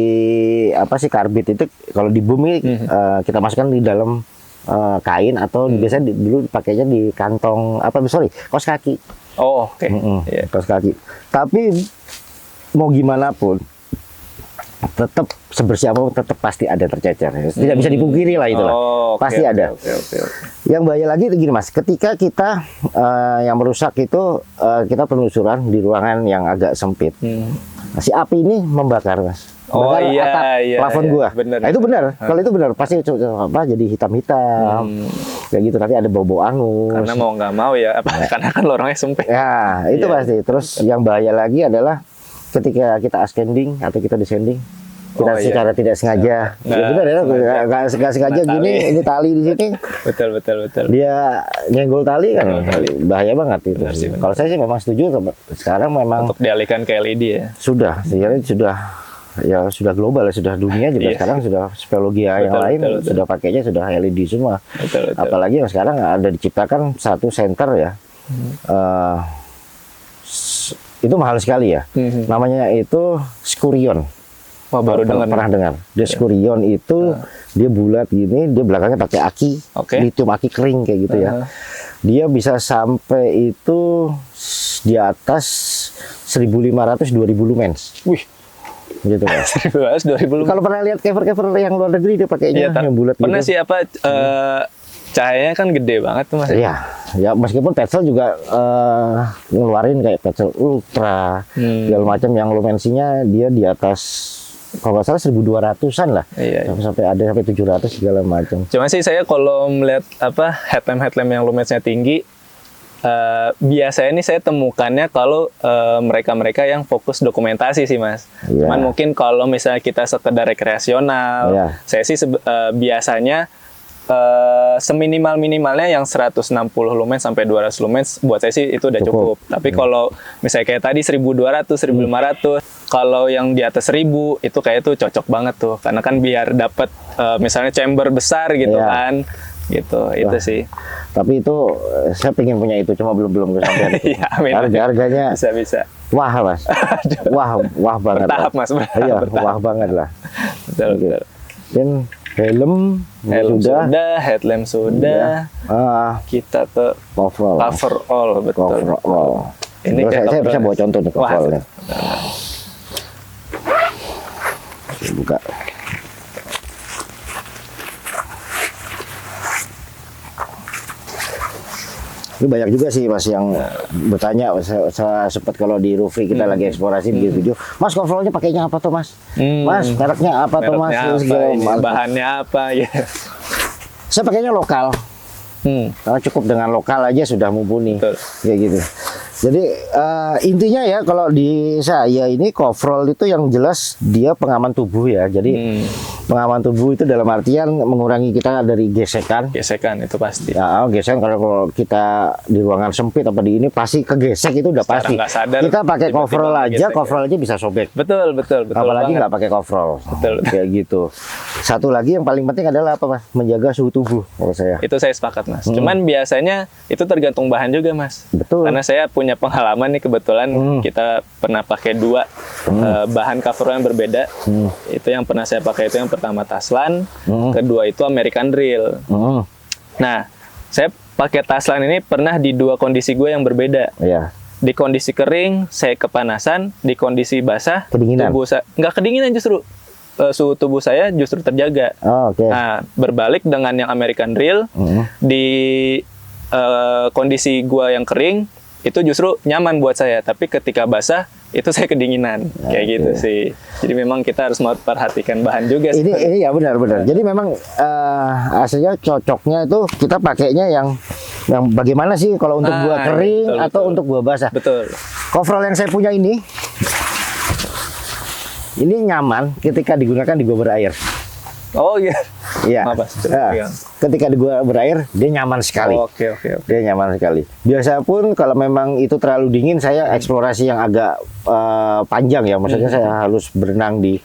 karbit itu kalau di bumi kita masukkan di dalam kain atau biasanya dulu pakainya di kantong kaos kaki. Oh, oke. Iya. Kaos kaki. Tapi mau gimana pun tetap sebersih apapun tetap pasti ada tercecer. Tidak bisa dipungkiri lah itulah. Oh, pasti ada. Oke. Yang bahaya lagi gini mas, ketika kita yang merusak itu kita penelusuran di ruangan yang agak sempit. Nah, si api ini membakar mas. Oh, Membakar iya, atap iya, plafon iya. gua. Bener. Nah, itu benar. Kalau itu benar pasti jadi hitam-hitam. Kayak gitu, nanti ada bau-bau angus. Karena mau nggak mau ya, karena kan lorongnya sempit. Ya, itu Iya. pasti. Terus yang bahaya lagi adalah ketika kita ascending atau kita descending, kita Oh, iya. secara tidak sengaja, Nggak ya benar ya, nggak sengaja Kena gini, tali. ini tali di sini, Betul. dia nyenggol tali kan, bahaya banget itu. Benar sih, benar. Kalau saya sih memang setuju, sekarang memang Untuk dialihkan ke LED ya. sudah, sebenarnya sudah global, sudah dunia juga Iya. sekarang sudah Spelogea yang Betul, lain betul. sudah pakainya sudah LED semua. Betul. Apalagi yang sekarang ada diciptakan satu center ya, itu mahal sekali ya. Namanya itu Skurion. Wah, baru dengar. Pernah dengar? Dia Skurion itu dia bulat gini, dia belakangnya pakai aki, Oke. lithium aki kering kayak gitu ya. Dia bisa sampai itu di atas 1.500-2.000 lumens. Wih, Gitu kan. 2000 Kalau pernah lihat cover-cover yang luar negeri dia pakainya yang bulat pernah gitu. sih cahayanya kan gede banget tuh mas. Iya, ya meskipun Petzl juga ngeluarin kayak Petzl Ultra segala macam yang lumensinya dia di atas kalau nggak salah 1.200-an lah. Iya. Sampai ada sampai 700 segala macam. Cuma sih saya kalau melihat headlamp yang lumensnya tinggi, biasanya ini saya temukannya kalau mereka-mereka yang fokus dokumentasi sih mas. Iya. Cuman mungkin kalau misalnya kita sekedar rekreasional, Iya. saya sih biasanya seminimal-minimalnya yang 160 lumens sampai 200 lumens buat saya sih itu udah cukup. Tapi kalau misalnya kayak tadi 1.200, 1.500, kalau yang di atas 1.000 itu kayak tuh cocok banget tuh. Karena kan biar dapat misalnya chamber besar gitu Iya. kan. Gitu, itu sih. Tapi itu saya pengen punya itu cuma belum kesampaian. Iya, amin. Harganya Bisa. wah mas, wah banget. Bertahap, lah. Mas, bertahap, Iya, bertahap. wah banget lah. Betul. Dan helm sudah, Headlamp sudah. Kita ke cover coverall, betul. coverall. Ini Terus kayak saya bisa coverall. bawa contoh nih Wah, coverallnya. Buka. Ini banyak juga sih mas yang bertanya. Saya sempat kalau di Rufri kita lagi eksplorasi bikin video, mas coverallnya pakainya apa tuh mas? Mas mereknya apa tuh mas? Mereknya Terus apa, segala ini, macam. bahannya apa ya. Saya pakainya lokal. Karena cukup dengan lokal aja sudah mumpuni. Betul. Kayak gitu. Jadi intinya ya kalau di saya ini coverall itu yang jelas dia pengaman tubuh ya. Jadi pengaman tubuh itu dalam artian mengurangi kita dari gesekan. Gesekan itu pasti. Ya, gesekan kalau kita di ruangan sempit apa di ini pasti kegesek itu udah Secara pasti. nggak sadar, Kita pakai tiba-tiba coverall aja, ngegesek, coverall aja bisa sobek. Betul Apalagi banget. nggak pakai coverall. Betul. Kayak gitu. Satu lagi yang paling penting adalah apa, Mas? Menjaga suhu tubuh kalau saya. Itu saya sepakat, Mas. Cuman biasanya itu tergantung bahan juga, Mas. Betul. Karena saya punya pengalaman nih, kebetulan kita pernah pakai dua bahan cover yang berbeda. Itu yang pernah saya pakai itu yang pertama Taslan, kedua itu American Drill. Nah, saya pakai Taslan ini pernah di dua kondisi gue yang berbeda. Iya. Di kondisi kering saya kepanasan, di kondisi basah Kedinginan. tubuh saya nggak kedinginan, justru suhu tubuh saya justru terjaga. Oh, oke. Nah, berbalik dengan yang American Drill, di kondisi gua yang kering itu justru nyaman buat saya, tapi ketika basah itu saya kedinginan. Kayak gitu sih. Jadi memang kita harus memperhatikan bahan juga sih. Ini ya benar-benar. Jadi memang aslinya cocoknya itu kita pakainya yang bagaimana sih kalau untuk gua kering betul, atau untuk gua basah. Betul. Coverall yang saya punya ini nyaman ketika digunakan di gua berair. Oh iya. Iya. Maaf, Mas. Ketika di gua berair dia nyaman sekali. Oke. Dia nyaman sekali. Biasa pun kalau memang itu terlalu dingin, saya eksplorasi yang agak panjang ya. Maksudnya saya harus berenang di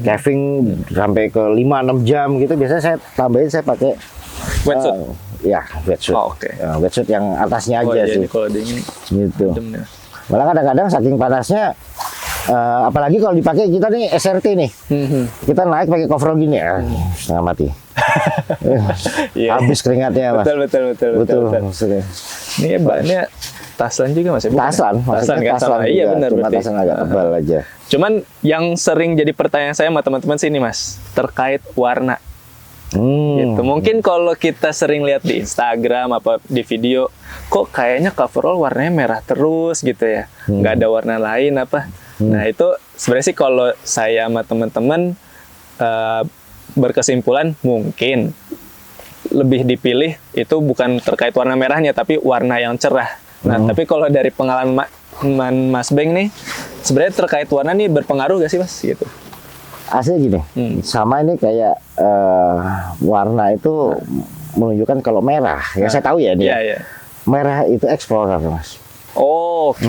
caving sampai ke 5-6 jam gitu. Biasanya saya tambahin, saya pakai Wetsuit. Ya, wetsuit. Oh, oke. Wetsuit yang atasnya aja iya, sih. ini kalau dingin Gitu. adem ya. Malah kadang-kadang saking panasnya, apalagi kalau dipakai kita nih SRT nih, kita naik pakai coverall gini ya, setengah mati. Iya. Habis keringatnya, Mas. Betul. Maksudnya. Ini bahannya Taslan juga, Mas. Taslan, maksudnya kan? taslan Sama. Iya juga, benar cuma berarti. taslan agak tebal aja. Cuman yang sering jadi pertanyaan saya sama teman-teman sini, Mas, terkait warna. Gitu. Mungkin kalau kita sering lihat di Instagram apa di video, kok kayaknya coverall warnanya merah terus gitu ya, nggak ada warna lain apa. Nah itu sebenarnya sih kalau saya sama teman-teman berkesimpulan mungkin lebih dipilih itu bukan terkait warna merahnya, tapi warna yang cerah. Nah tapi kalau dari pengalaman Mas Beng nih, sebenarnya terkait warna nih berpengaruh gak sih, Mas? Gitu. Asli gini, sama ini kayak warna itu menunjukkan kalau merah. Yang saya tahu ya dia. Iya. Merah itu explorer, Mas. Oh, oke.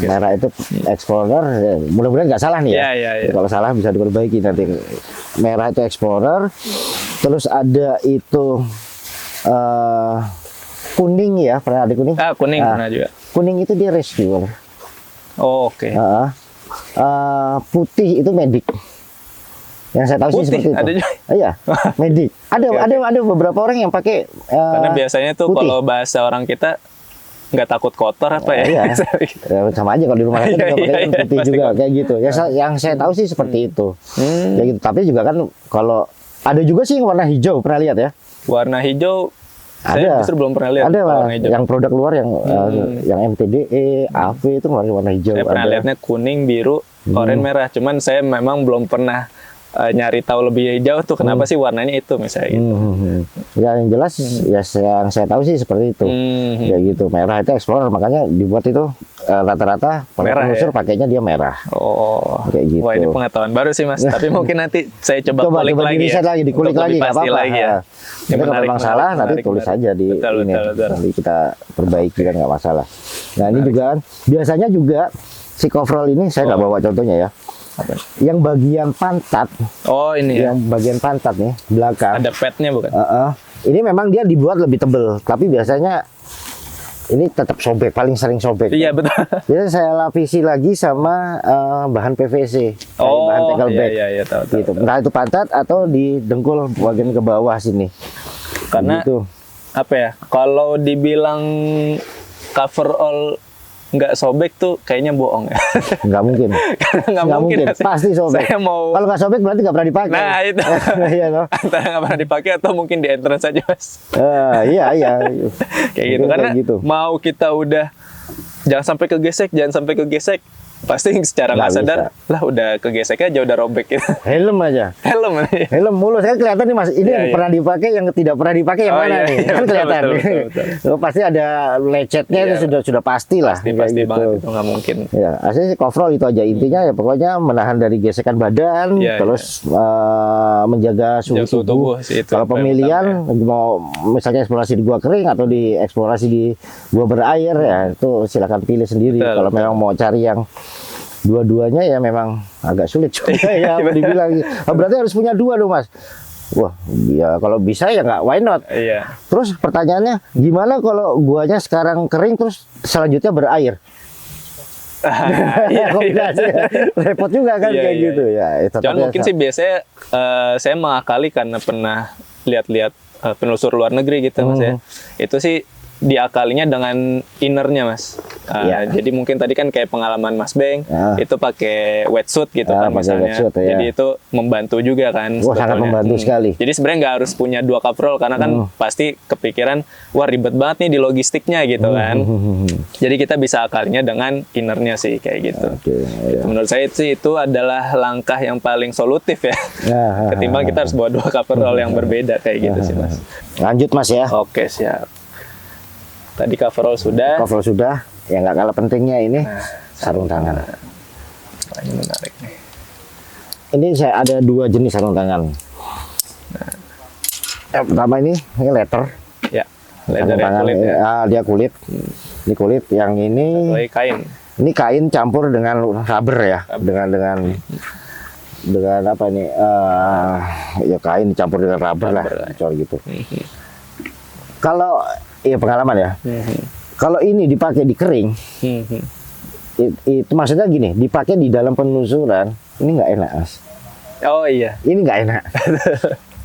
Merah itu explorer. Ya, mudah-mudahan nggak salah nih ya. Iya. Kalau salah bisa diperbaiki nanti. Merah itu explorer. Terus ada itu kuning ya, pernah ada kuning? Kuning pernah juga. Kuning itu dia rescuer. Oh, oke. Putih itu medik. Yang saya tahu sih Putih, seperti itu. ada juga? Iya, medik. Ada beberapa orang yang pakai Karena biasanya tuh putih. kalau bahasa orang kita nggak takut kotor apa ya? Iya. Ya, sama aja kalau di rumah kita juga pakai Iya, putih pasti juga kotor. kayak gitu. Yang saya tahu sih seperti itu. Kayak gitu. Tapi juga kan kalau ada juga sih yang warna hijau, pernah lihat ya? Warna hijau, Ada. saya justru belum pernah lihat. Ada lah, warna hijau. yang produk luar yang MTDE, AV itu warna hijau. Saya pernah ada. lihatnya kuning, biru, oranye, merah. Cuman saya memang belum pernah nyari tahu lebih jauh tuh kenapa sih warnanya itu misalnya gitu. Ya yang jelas ya yang saya tahu sih seperti itu. Kayak gitu. Merah itu explorer, makanya dibuat itu rata-rata Merah penelusur ya? pakainya dia merah. Oh, Kayak gitu. wah ini pengetahuan baru sih, Mas. Tapi mungkin nanti saya coba kulik lagi diriset ya. lagi, dikulik Untuk lagi, lebih nggak pasti apa-apa. lagi ya. Nah, Jadi kalau memang salah nanti menarik, tulis menarik. aja di Betul. nanti kita perbaiki kan nggak masalah. Nah ini juga kan biasanya juga si coverall ini saya nggak bawa contohnya ya. Apa? Yang bagian pantat, Oh ini ya. yang bagian pantat nih belakang. Ada padnya bukan? Ini memang dia dibuat lebih tebel, tapi biasanya ini tetap sobek, paling sering sobek. Iya betul. Biasanya saya lapisi lagi sama bahan PVC, kayak Oh bahan tackle bag. iya tahu. Gitu. Entah itu pantat atau di dengkul bagian ke bawah sini. Karena Gitu. apa ya? Kalau dibilang coverall nggak sobek tuh kayaknya bohong ya. Nggak mungkin. Karena nggak Nggak mungkin. mungkin. Pasti sobek. Saya mau Kalau nggak sobek berarti nggak pernah dipakai. Nah itu Iya toh. antara nggak pernah dipakai atau mungkin di entrance aja, Mas. Iya. Kayak gitu. Mungkin Karena kayak gitu. mau kita udah jangan sampai kegesek, pasti secara nggak Nggak sadar bisa. lah udah kegesek aja, udah robek gitu. Helm aja. Helm nih. Helm mulus kan kelihatan nih Mas. Ini Iya, yang iya. pernah dipakai, yang tidak pernah dipakai yang Oh, mana iya, nih? iya, Kan betul, kelihatan. betul. Pasti ada lecetnya Iya. itu sudah pasti lah. Pasti kayak gitu. banget itu nggak mungkin. Ya, aslinya sih coverall itu aja. Intinya ya pokoknya menahan dari gesekan badan, Iya, terus menjaga suhu Menjaga suhu tubuh. tubuh sih, itu Kalau yang paling pemilihan utama mau misalnya eksplorasi di gua kering atau di eksplorasi di gua berair ya itu silakan pilih sendiri. Betul, Kalau betul. memang mau cari yang dua-duanya ya memang agak sulit juga ya dibilang. Berarti harus punya dua dong Mas. Wah, ya kalau bisa ya nggak, why not? Iya. Terus pertanyaannya, gimana kalau guanya sekarang kering terus selanjutnya berair? Iya, Kombinasi ya. Repot juga kan Iya, kayak iya, gitu ya. Cuman mungkin sih biasanya saya mengakali karena pernah lihat-lihat penelusur luar negeri gitu Mas ya. Itu sih diakalinya dengan innernya Mas. Iya. Jadi mungkin tadi kan kayak pengalaman Mas Beng itu pakai wetsuit gitu kan Pakai misalnya. wetsuit, ya. Jadi itu membantu juga kan. Wah, sangat sebetulnya. membantu sekali. Jadi sebenarnya nggak harus punya dua coverall karena kan pasti kepikiran wah ribet banget nih di logistiknya gitu kan. Jadi kita bisa akalinya dengan innernya sih kayak gitu. Oke, ya. Menurut saya itu adalah langkah yang paling solutif ya. Ya, Ketimbang kita harus bawa dua coverall yang berbeda kayak gitu sih Mas. Lanjut Mas ya. Oke siap. Tadi coverall sudah. Coverall sudah. Ya nggak kalah pentingnya ini sarung tangan. Wah, ini menarik nih. Ini saya ada dua jenis sarung tangan. Yang pertama ini leather. Ya. Sarung Leather ya, tangan kulit ya. dia kulit. Ini kulit. Yang Lagi kain. ini kain campur dengan rubber ya. Dengan apa nih? Ya kain dicampur dengan rubber lah. Soal gitu. Kalau ya pengalaman ya. Kalau ini dipakai di kering, itu maksudnya gini, dipakai di dalam penelusuran, ini nggak enak Mas. Oh iya. Ini nggak enak.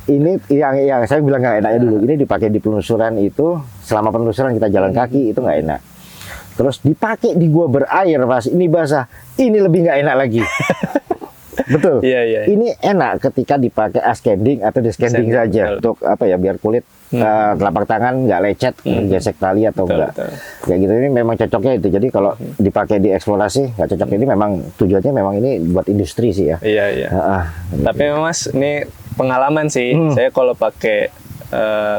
Ini yang saya bilang nggak enaknya dulu. Ini dipakai di penelusuran itu, selama penelusuran kita jalan kaki itu nggak enak. Terus dipakai di gua berair Mas, ini basah, ini lebih nggak enak lagi. Betul. Iya, iya. Ini enak ketika dipakai ascending atau descending Descending, saja betul. untuk apa ya, biar kulit telapak tangan nggak lecet, gesek tali atau Betul, enggak. betul. Kayak gitu ini memang cocoknya itu. Jadi kalau dipakai di eksplorasi nggak cocok. Ini memang tujuannya memang ini buat industri sih ya. Iya iya. Tapi Mas ini pengalaman sih. Saya kalau pakai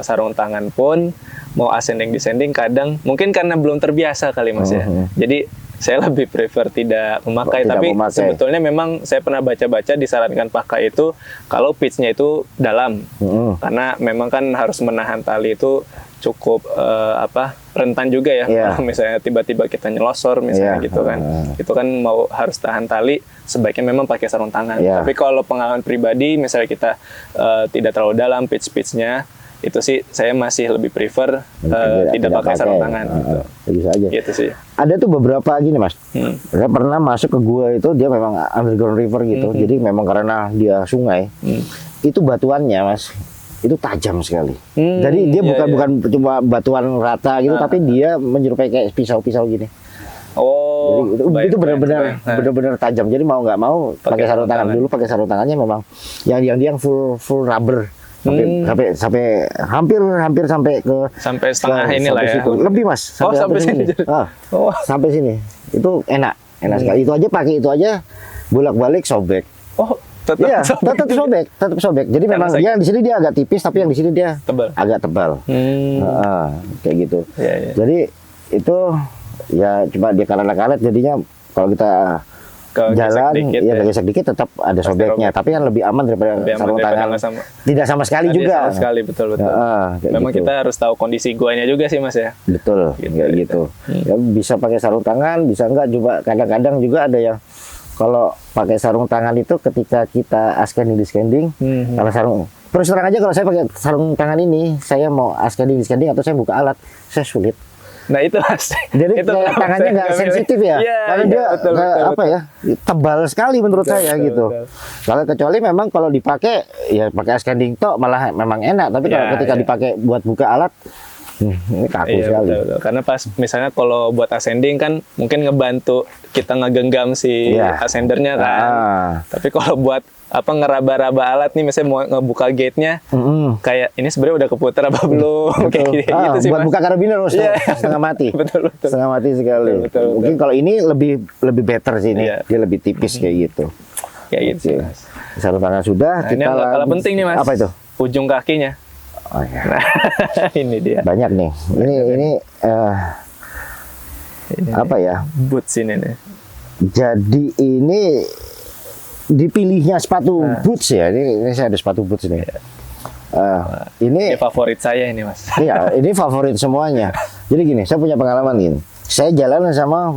sarung tangan pun mau ascending descending kadang mungkin karena belum terbiasa kali Mas ya. Jadi saya lebih prefer tidak memakai, Tidak tapi memakai. sebetulnya memang saya pernah baca-baca disarankan pakai itu kalau pitch-nya itu dalam, karena memang kan harus menahan tali itu cukup rentan juga ya. Iya. Kalau misalnya tiba-tiba kita nyelosor misalnya Iya. gitu kan, itu kan mau harus tahan tali, sebaiknya memang pakai sarung tangan. Iya. Tapi kalau pengalaman pribadi, misalnya kita tidak terlalu dalam pitch-pitchnya, itu sih saya masih lebih prefer tidak pakai sarung tangan. Gitu. Bisa aja. Gitu sih. Ada tuh beberapa gini Mas. Saya pernah masuk ke gua itu, dia memang underground river gitu. Jadi memang karena dia sungai, itu batuannya Mas, itu tajam sekali. Jadi dia iya, bukan cuma batuan rata gitu, tapi dia menyerupai kayak pisau-pisau gini. Oh, Jadi baik, itu baik, benar-benar baik. Nah, benar-benar tajam. Jadi mau nggak mau pakai sarung tangan. Dulu pakai sarung tangannya memang yang full rubber. Sampai hampir sampai ke sampai setengah inilah ya. situ. Lebih Mas, Sampai hampir sini. Oh. Sampai sini. Itu enak sekali. Itu aja bolak-balik sobek. Oh, tetap Iya, sobek. tetap sobek. Jadi Karena memang dia di sini dia agak tipis, tapi yang di sini dia Tebal. agak tebal. Kayak gitu. Iya, iya. Jadi itu ya coba dia karet-karet jadinya kalau kita jalan dikit, ya ya. gesek dikit tetap ada Pasti sobeknya, robek. tapi kan lebih aman daripada Lebih aman sarung daripada tangan. nggak sama. Tidak sama sekali Tadi juga. sama sekali, betul. Kayak Memang gitu. kita harus tahu kondisi guanya juga sih Mas ya. Betul, Gitu, kayak gitu. gitu. Ya, bisa pakai sarung tangan, bisa enggak juga. Kadang-kadang juga ada yang kalau pakai sarung tangan itu ketika kita ascending kalau sarung terus terang aja kalau saya pakai sarung tangan ini, saya mau ascending atau saya buka alat, saya sulit. Nah itu Mas. Jadi Itu kayak kenapa tangannya saya nggak milih. sensitif ya, Iya, karena iya, dia betul, kayak betul, apa betul. ya, tebal sekali menurut saya Betul, gitu. betul. Kalau kecuali memang kalau dipakai ya pakai ascending tok malah memang enak, tapi kalau Iya, ketika iya. dipakai buat buka alat, ini kaku Iya, sekali. betul. Karena pas misalnya kalau buat ascending kan mungkin ngebantu kita ngegenggam si Iya. ascendernya kan. Tapi kalau buat apa ngeraba-raba alat nih, misalnya mau ngebuka gate-nya, kayak ini sebenarnya udah keputar apa belum? Kayak gitu sih, buat Mas. buka karabiner harus Iya. setengah mati. Betul. Setengah mati sekali. Betul. Mungkin kalau ini lebih better sih ini. Iya. Dia lebih tipis kayak gitu. Kayak gitu sih, Oke. Mas. Sarung tangan sudah, Nah, ini yang gak kalah penting nih, Mas. Apa itu? Ujung kakinya. Oh, ya. Nah, ini dia. Banyak nih. Ini apa ya? Boots ini nih. Jadi ini dipilihnya sepatu boots ya. Ini saya ada sepatu boots nih. Ini Ini favorit saya ini, Mas. iya, ini favorit semuanya. Jadi gini, saya punya pengalaman gini. Saya jalan sama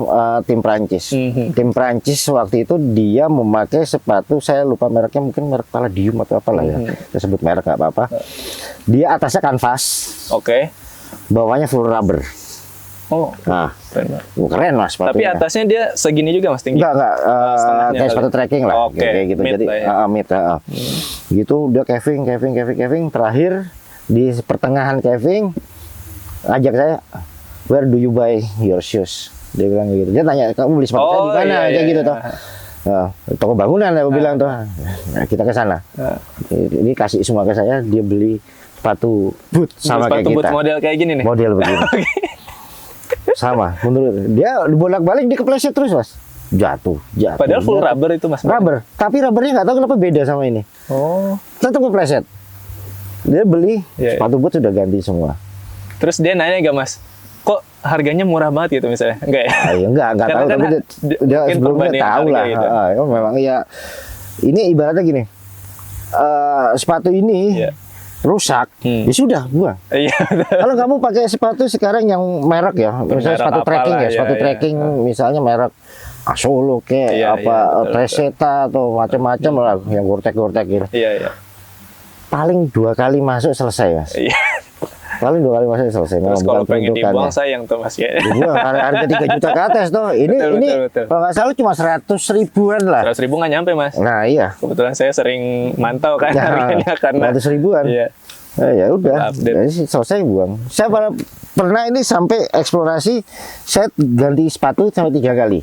tim Prancis. Tim Prancis waktu itu dia memakai sepatu, saya lupa mereknya, mungkin merek Palladium atau apalah ya. Saya sebut merek nggak apa-apa. Dia atasnya kanvas, Oke. bawahnya full rubber. Oh, Nah, keren banget. keren lah sepatunya. Tapi atasnya dia segini juga, Mas, tinggi. Enggak, setengahnya kayak kali. sepatu trekking lah, Oke, kayak gitu. mid Jadi lah ya. mid, gitu udah caving, terakhir di pertengahan caving ajak saya, where do you buy your shoes? Dia bilang gitu. Dia tanya, kamu beli sepatu saya di mana? Kayak gitu toh. Nah, toko bangunan aku bilang tuh. Nah, kita ke sana. Ini kasih semua ke saya, dia beli sepatu boot sama kayak sepatu kita. boot model kayak gini nih. Model begini. Sama, menurut dia bolak-balik dia kepleset terus, Mas. Jatuh. Padahal full jatuh. rubber itu, Mas. Rubber, tapi rubbernya nggak tahu kenapa beda sama ini. Oh. Tetap kepleset. Dia beli Iya, sepatu boot sudah ganti semua. Terus dia nanya gak, Mas? Kok harganya murah banget gitu misalnya? Enggak ya? Enggak Karena tahu, kan tapi dia mungkin sebelumnya perbandingan tahu harga lah. gitu. Memang ya. Ini ibaratnya gini. Sepatu ini Iya. rusak, ya sudah buang. Iya. Kalau kamu pakai sepatu sekarang yang merek ya, misalnya Merek sepatu trekking apalah, ya, sepatu iya, trekking misalnya merek Solo kayak Iya, apa iya, betul, Treseta atau macam-macam lah yang Gore-Tex gitu. Iya. Paling 2 kali masuk selesai, Mas. Iya. Paling 2 kali masuk selesai. Terus Memang kalau bukan pengen peruntukannya. dibuang sayang tuh, Mas ya. Dibuang harga 3 juta ke atas tuh. Ini Betul. kalau nggak salah cuma 100 ribuan lah. 100 ribu nggak nyampe, Mas. Nah iya. Kebetulan saya sering mantau kan Nah, harganya karena 100 ribuan. Iya. Ya udah, Update. jadi selesai buang. Saya pernah ini sampai eksplorasi, saya ganti sepatu sampai 3 kali.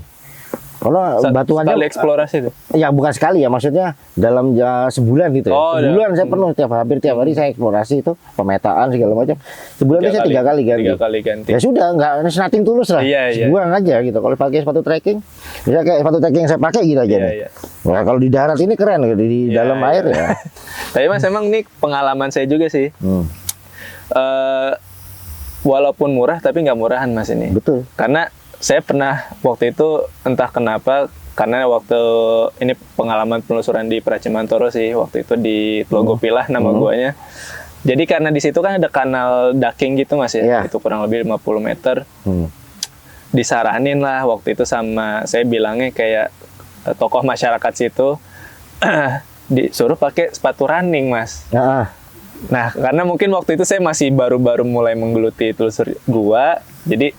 Kalau batuannya sekali eksplorasi itu. ya bukan sekali ya, maksudnya dalam sebulan gitu ya. Oh, Sebulan saya penuh hampir tiap hari saya eksplorasi itu, pemetaan segala macam. Sebulan itu saya 3 kali ganti. 3 kali ganti. Ya sudah, nggak nothing tulus lah. Iya. Buang aja gitu. Kalau pakai sepatu trekking, misalnya kayak sepatu trekking yang saya pakai gitu aja nih. Iya. Nah, kalau di darat ini keren gitu, di Iya, dalam iya. air ya. Tapi Mas emang ini pengalaman saya juga sih. Walaupun murah tapi nggak murahan, Mas ini. Betul. Karena saya pernah waktu itu entah kenapa, karena waktu ini pengalaman penelusuran di Pracimantoro sih, waktu itu di Tlogo Pilah nama guanya. Jadi karena di situ kan ada kanal ducking gitu, Mas ya. Iya. Itu kurang lebih 50 meter. Disaranin lah waktu itu sama, saya bilangnya kayak tokoh masyarakat situ disuruh pakai sepatu running, Mas. Nah, karena mungkin waktu itu saya masih baru-baru mulai menggeluti telusur gua, jadi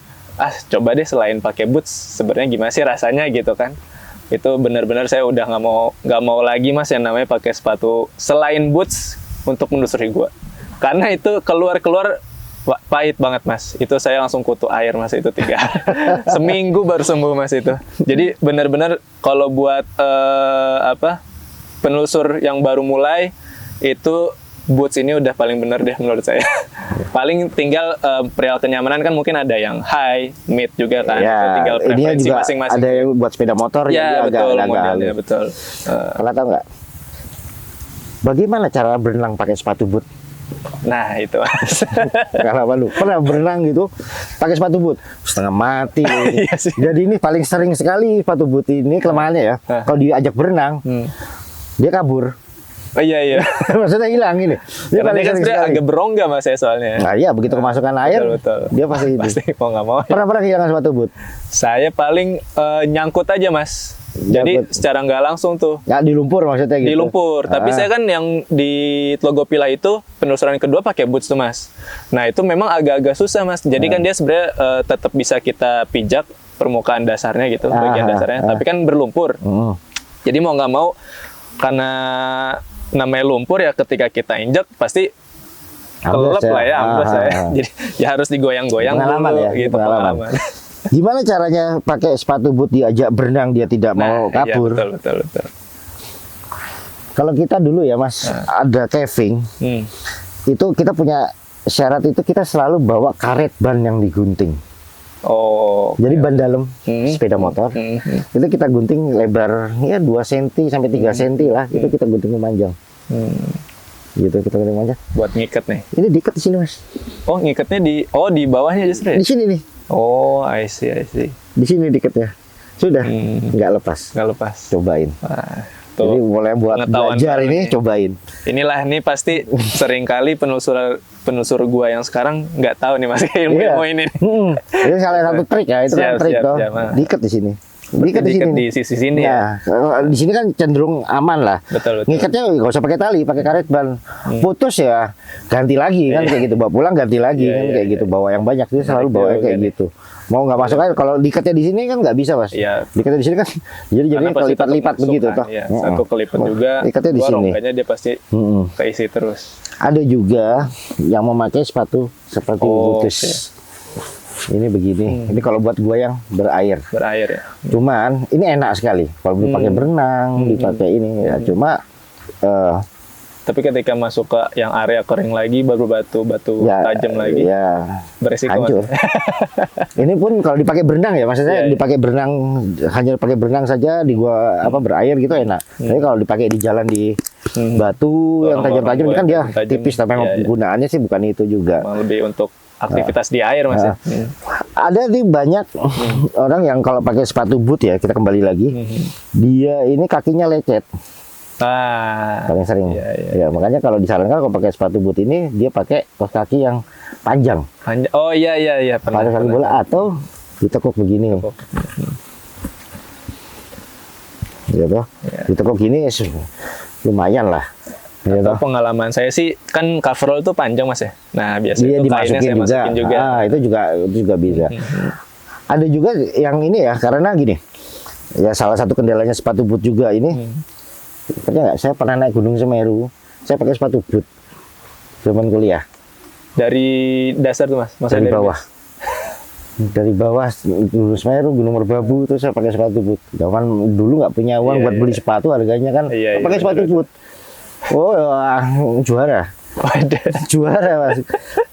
coba deh selain pakai boots sebenarnya gimana sih rasanya gitu kan. Itu benar-benar saya udah nggak mau lagi, Mas, yang namanya pakai sepatu selain boots untuk menelusuri gua. Karena itu keluar pahit banget, Mas. Itu saya langsung kutu air, Mas, itu 3 seminggu baru sembuh, Mas, itu. Jadi benar-benar kalau buat penelusur yang baru mulai itu boots ini udah paling benar deh menurut saya. Paling tinggal perihal kenyamanan kan mungkin ada yang high, mid juga kan. Ya, Tinggal ini preferensi juga masing-masing. ada yang buat sepeda motor Ya, jadi betul, agak modelnya halus. betul. Kalian tahu nggak? Bagaimana cara berenang pakai sepatu boot? Nah, itu. Kalau lu pernah berenang gitu pakai sepatu boot setengah mati. Iya sih. Jadi ini paling sering sekali sepatu boot ini kelemahannya ya. Kalau diajak berenang, dia kabur. Oh iya. Maksudnya hilang ini. Karena dia kan sebenarnya agak berongga, Mas, ya soalnya. Nah iya, begitu kemasukan air, Betul. dia pasti ini. Pasti mau nggak mau. Pernah kehilangan sepatu boot? Saya paling nyangkut aja, Mas. Jadi Nyangkut. secara nggak langsung tuh. Ya di lumpur maksudnya gitu. Di lumpur. Tapi saya kan yang di Tlogo Pilah itu penelusuran kedua pakai boots tuh, Mas. Nah, itu memang agak-agak susah, Mas. Jadi kan dia sebenarnya tetap bisa kita pijak permukaan dasarnya gitu, bagian dasarnya. Tapi kan berlumpur. Jadi mau nggak mau, karena namanya lumpur ya, ketika kita injek pasti kelelep lah ya, ambles lah ya. Jadi ya harus digoyang-goyang Pengalaman dulu ya, gitu, pengalaman. Gimana caranya pakai sepatu boot diajak berenang dia tidak mau Nah, kabur? iya, betul. Kalau kita dulu ya Mas, ada caving, itu kita punya syarat itu kita selalu bawa karet ban yang digunting. Oh. Jadi ban dalam sepeda motor itu kita gunting lebar ya 2 cm sampai 3 cm lah, itu kita gunting memanjang. Gitu kita gunting memanjang. Buat ngikat nih. Ini diikat di sini Mas. Oh, ngikatnya di bawahnya justru ya? Di sini nih. Oh, I see. Di sini diikatnya. Sudah, nggak lepas. Nggak lepas. Cobain. Wah, Jadi tuh. boleh buat Pengetahuan belajar baru ini, nih. cobain. Inilah nih pasti seringkali penelusur gua yang sekarang nggak tahu nih Mas ilmu ini. Itu salah satu trik ya, itu kan Siap, trik siap, toh. siap. Diikat di sini. Diikat di Diikat sini. di sisi sini ya. Nah, kalau di sini kan cenderung aman lah. Betul. Ngikatnya nggak usah pakai tali, pakai karet ban. Putus ya ganti lagi kan kayak gitu. Bawa pulang ganti lagi Iya, kan iya, kayak gitu. Bawa yang banyak dia selalu bawa juga kayak nih. gitu. Mau nggak masuk aja kalau diikatnya di sini kan nggak bisa Mas. Iya. Diikatnya di sini kan jadi Karena pasti kelipat-lipat tetap begitu masuk toh. kan, iya. Satu kelipat juga. Ikatnya di dua sini. rongganya dia pasti keisi terus. Ada juga yang memakai sepatu seperti Oh, Boots. Ini begini. Ini kalau buat gua yang berair. Berair ya. Cuman ini enak sekali kalau dipakai berenang, dipakai ini ya. Cuma Tapi ketika masuk ke yang area kering lagi baru batu ya tajam lagi. ya Beresiko. hancur. Mas. Ini pun kalau dipakai berenang ya, maksudnya Iya, iya. dipakai berenang hanya pakai berenang saja di gua berair gitu enak. Tapi kalau dipakai di jalan di batu yang tajam-tajam Orang-orang kan dia yang tajam. tipis, tapi memang Iya, iya. penggunaannya sih bukan itu juga. Emang lebih untuk aktivitas di air Mas ya. Ada nih banyak orang yang kalau pakai sepatu boot ya, kita kembali lagi, dia ini kakinya lecet Ah. paling sering. Iya, iya. Ya, makanya kalau disarankan kalau pakai sepatu boot ini dia pakai kaos kaki yang panjang. Oh iya Pada kaki bola atau ditekuk begini. Gitu. Iya. Ditekuk gini lumayan lah. Gitu. Atau pengalaman saya sih kan coverall tuh panjang Mas ya. Nah, biasanya Dia itu kainnya dimasukin saya juga. masukin juga. Itu juga bisa. Ada juga yang ini ya, karena gini. Ya salah satu kendalanya sepatu boot juga ini. Percaya nggak? Saya pernah naik Gunung Semeru, saya pakai sepatu boot zaman kuliah. Dari dasar tuh Mas. Dari bawah. Dari bawah Gunung Semeru, Gunung Merbabu itu saya pakai sepatu boot. Zaman dulu nggak punya uang Iya, buat beli sepatu, harganya kan Iya, pakai iya, sepatu bener. boot. Oh, wah, juara. Waduh. Juara Mas.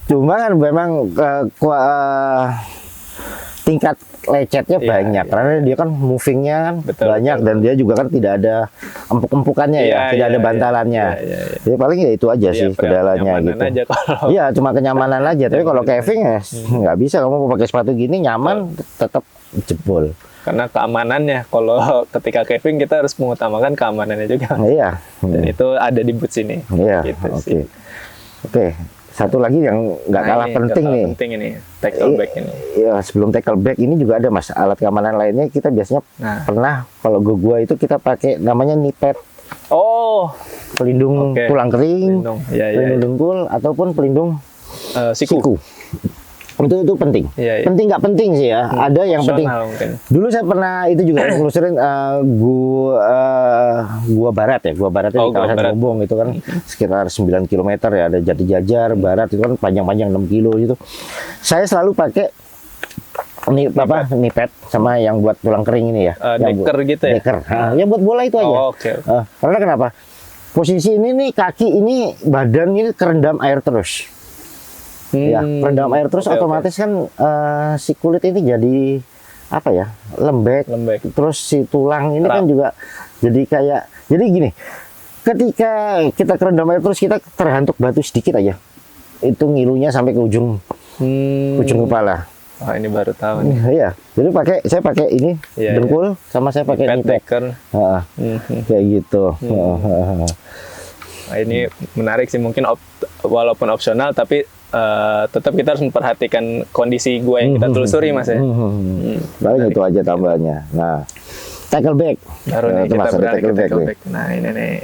Cuma kan memang tingkat lecetnya Iya, banyak iya. karena dia kan movingnya kan Betul, banyak betul. dan dia juga kan tidak ada empuk-empukannya Iya, ya, tidak iya, ada iya. bantalannya. Iya. Jadi paling ya itu aja sih Iya, kendalanya kenyamanan gitu. aja kalau Iya, cuma kenyamanan aja. Tapi kalau caving ya nggak bisa, kamu mau pakai sepatu gini nyaman tetap jebol. karena keamanannya. Kalau ketika caving kita harus mengutamakan keamanannya juga. Iya. Dan itu ada di boots ini. Iya. Gitu Oke. sih. Oke. Satu lagi yang nggak Nah, kalah ini penting nggak kalah nih. penting ini, tackle back ini. Ya, sebelum tackle back ini juga ada Mas alat keamanan lainnya. Kita biasanya Nah. pernah kalau gua itu kita pakai namanya knee pad, Oh, pelindung Oke. tulang kering, Pelindung. Iya, iya, pelindung iya. dengkul ataupun pelindung siku. Itu penting. Iya, iya. Penting nggak penting sih ya. Ada yang penting. Opsional mungkin. Dulu saya pernah itu juga nelusurin gua barat ya, gua barat Oh, di kawasan Gua Barat. Bombong itu kan sekitar 9 km ya, ada Jati Jajar barat itu kan panjang-panjang 6 kilo gitu. Saya selalu pakai knee pad sama yang buat tulang kering ini ya. Yang Decker gitu ya? Decker. Nah, ya buat bola itu aja. Oh, oke. Karena kenapa? Posisi ini nih kaki ini badan ini kerendam air terus. Ya, kerendam air terus Oke, otomatis kan si kulit ini jadi apa ya? Lembek. Lembek. Terus si tulang ini Kerak. kan juga jadi kayak gini. Ketika kita kerendam air terus kita terhantuk batu sedikit aja. Itu ngilunya sampai ke ujung kepala. Wah, ini baru tahu nih. Iya. Jadi saya pakai ini Iya, dengkul sama saya pakai Pad knee pad. decker. Kayak gitu. Nah, ini menarik sih, mungkin walaupun opsional tapi tetap kita harus memperhatikan kondisi gua yang kita telusuri Mas ya. Paling itu aja tambahnya. Nah, tackle back. Baru nih Itu kita Mas, ada beralih ke tackle nih. back. Nah, ini nih.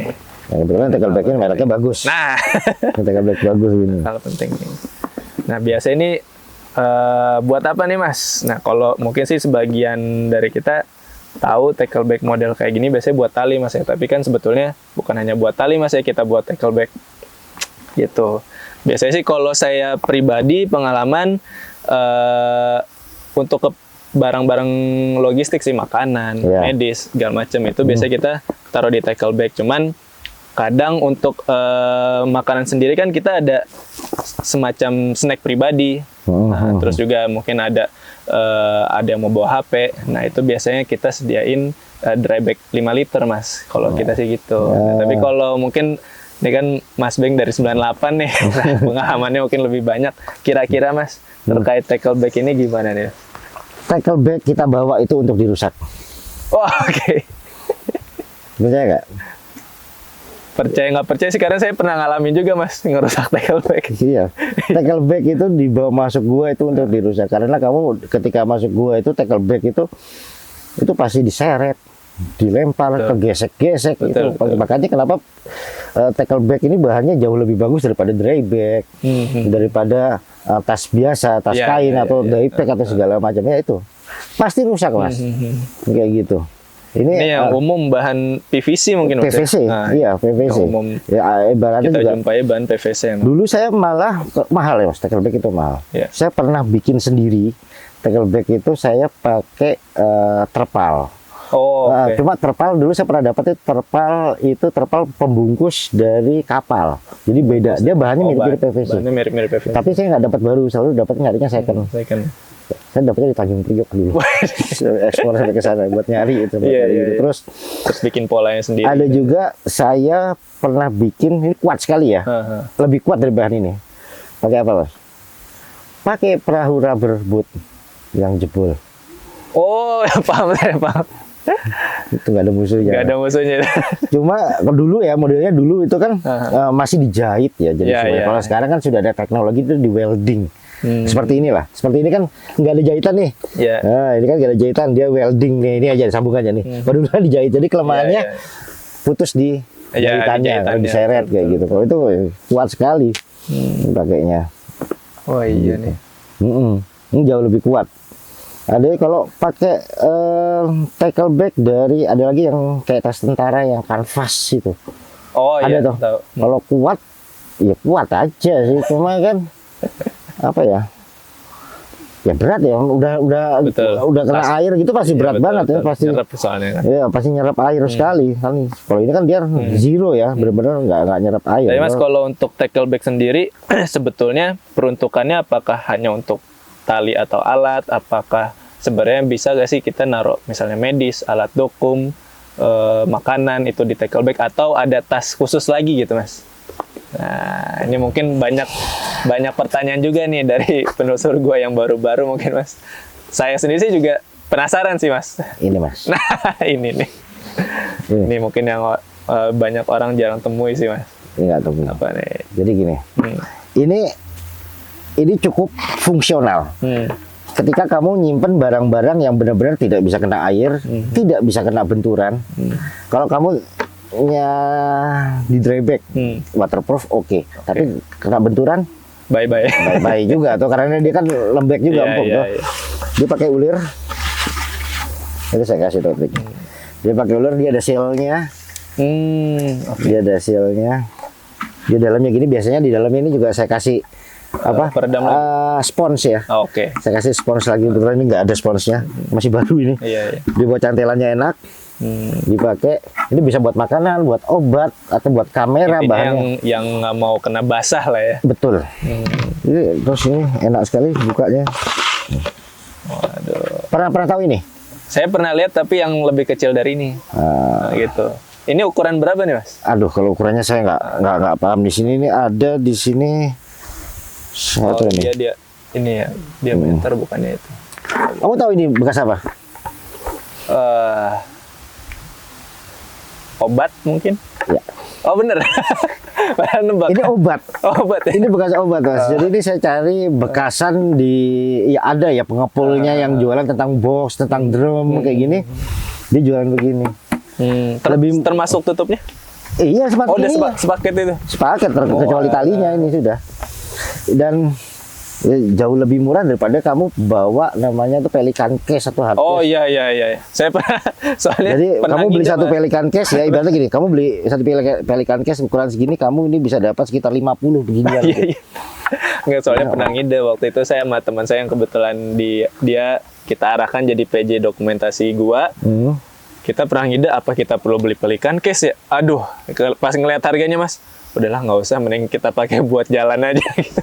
Yang kebetulan tackle back ini mereknya bagus. Nah, Tackle back bagus ini. hal penting nih. Nah, biasa ini buat apa nih Mas? Nah, kalau mungkin sih sebagian dari kita tahu tackle back model kayak gini biasanya buat tali Mas ya. Tapi kan sebetulnya bukan hanya buat tali Mas ya, kita buat tackle back gitu. Biasanya sih kalau saya pribadi pengalaman untuk ke barang-barang logistik sih, makanan, Iya. medis, segala macam itu biasanya kita taruh di tackle bag. Cuman kadang untuk makanan sendiri kan kita ada semacam snack pribadi. Nah, terus juga mungkin ada yang mau bawa HP. Nah, itu biasanya kita sediain dry bag 5 liter, Mas. Kalau kita sih gitu. Nah, tapi kalau mungkin ini kan Mas Beng dari 98 nih, pengalamannya mungkin lebih banyak. Kira-kira Mas, terkait tackle bag ini gimana nih? Tackle bag kita bawa itu untuk dirusak. Oh, oke. Percaya nggak? Percaya nggak percaya sih, karena saya pernah ngalamin juga Mas, ngerusak tackle bag. Iya, tackle bag itu dibawa masuk gua itu untuk dirusak. Karena kamu ketika masuk gua itu tackle bag itu pasti diseret, dilempar, kegesek-gesek itu. Betul. Makanya kenapa tackle bag ini bahannya jauh lebih bagus daripada dry bag, daripada tas biasa, tas kain atau dry bag atau segala macamnya itu. Pasti rusak, Mas. Kayak gitu. Ini yang umum bahan PVC mungkin Mas, PVC, ya? iya PVC. Umum Ya, ibaratnya kita juga. jumpai bahan PVC. Dulu saya malah mahal ya Mas, tackle bag itu mahal. Ya. Saya pernah bikin sendiri tackle bag itu saya pakai terpal. Oh, oke. Cuma terpal dulu saya pernah dapat itu terpal pembungkus dari kapal. Jadi beda, dia bahannya mirip-mirip PVC. Bahannya mirip-mirip PVC. Tapi saya nggak dapat baru, selalu dapat nyarinya second. Saya dapatnya di Tanjung Priok dulu. Ekspor sampai ke sana buat nyari itu. Iya. Terus bikin polanya sendiri. ada juga saya pernah bikin, ini kuat sekali ya. Lebih kuat dari bahan ini. Pakai apa, Mas? Pakai perahu rubber boat yang jebol. Oh, paham saya, paham. Itu nggak ada musuhnya. Nggak ada musuhnya. Cuma dulu ya, modelnya dulu itu kan masih dijahit ya. Jadi kalau sekarang kan sudah ada teknologi itu di welding. Seperti inilah. Seperti ini kan nggak ada jahitan nih. Yeah. Nah, ini kan nggak ada jahitan, dia welding nih. Ini aja sambungannya nih. Kalau dulu kan dijahit, jadi kelemahannya putus di jahitannya, kalau diseret kayak gitu. Kalau itu kuat sekali pakainya. Oh iya nih. Ini jauh lebih kuat. Ada kalau pakai tackle bag dari, ada lagi yang kayak tas tentara yang kanvas itu. Oh ada iya. tuh. Kalau kuat, ya kuat aja sih. Cuma kan apa ya? Ya berat ya. Udah kena air gitu pasti berat banget ya. Pasti nyerap soalnya kan. Ya pasti nyerap air sekali. Kalau ini kan dia zero ya, benar-benar nggak nyerap air. Tapi Mas, kalau untuk tackle bag sendiri sebetulnya peruntukannya apakah hanya untuk tali atau alat? Apakah sebenarnya bisa gak sih kita naruh misalnya medis, alat dokum, makanan itu di tackle bag, atau ada tas khusus lagi gitu Mas? Nah, ini mungkin banyak pertanyaan juga nih dari penelusur gua yang baru-baru mungkin Mas. Saya sendiri sih juga penasaran sih Mas. Ini Mas. Nah, ini nih. Ini mungkin yang banyak orang jarang temui sih Mas. Enggak temui. Apa nih? Jadi gini. Ini cukup fungsional. Ketika kamu nyimpen barang-barang yang benar-benar tidak bisa kena air, tidak bisa kena benturan. Kalau kamu di dry bag, waterproof oke. Tapi kena benturan, bye-bye juga. Atau karena dia kan lembek juga, empuk tuh. Dia pakai ulir. Itu saya kasih topik. Dia pakai ulir, dia ada sealnya. Dia ada sealnya. Di dalamnya gini, biasanya di dalamnya ini juga saya kasih peredam spons ya. Oke. Saya kasih spons lagi, kebetulan ini nggak ada sponsnya, masih baru ini. Dia buat cantelannya enak, dipakai. Ini bisa buat makanan, buat obat, atau buat kamera. Bahannya yang nggak mau kena basah lah ya. Betul. Jadi, terus ini enak sekali bukanya. Waduh. Pernah tahu ini? Saya pernah lihat tapi yang lebih kecil dari ini. Gitu. Ini ukuran berapa nih Mas? Aduh, kalau ukurannya saya nggak paham. Di sini ini ada di sini. Dia ini ya, diameter bukannya itu. Kamu tahu ini bekas apa? Obat mungkin? Ya. Oh bener. Ini obat. Obat ya? Ini bekas obat Mas. Jadi ini saya cari bekasan ya ada ya pengepulnya yang jualan tentang box, tentang drum kayak gini. Dia jualan begini. Termasuk tutupnya? Iya, sepaket. Oh, udah sepaket itu. Sepaket kecuali talinya ini sudah. Dan jauh lebih murah daripada kamu bawa namanya tuh pelikan case atau hard case. Oh iya. Saya pernah soalnya. Jadi kamu beli satu pelikan case ya, ibaratnya gini, kamu beli satu pelikan case ukuran segini, kamu ini bisa dapat sekitar 50 beginian. Iya. Nggak, soalnya pernah ngide waktu itu saya sama teman saya yang kebetulan dia kita arahkan jadi PJ dokumentasi gua. kita pernah ngide apa kita perlu beli pelikan case ya. Aduh, pas ngeliat harganya Mas, udahlah nggak usah, mending kita pakai buat jalan aja gitu.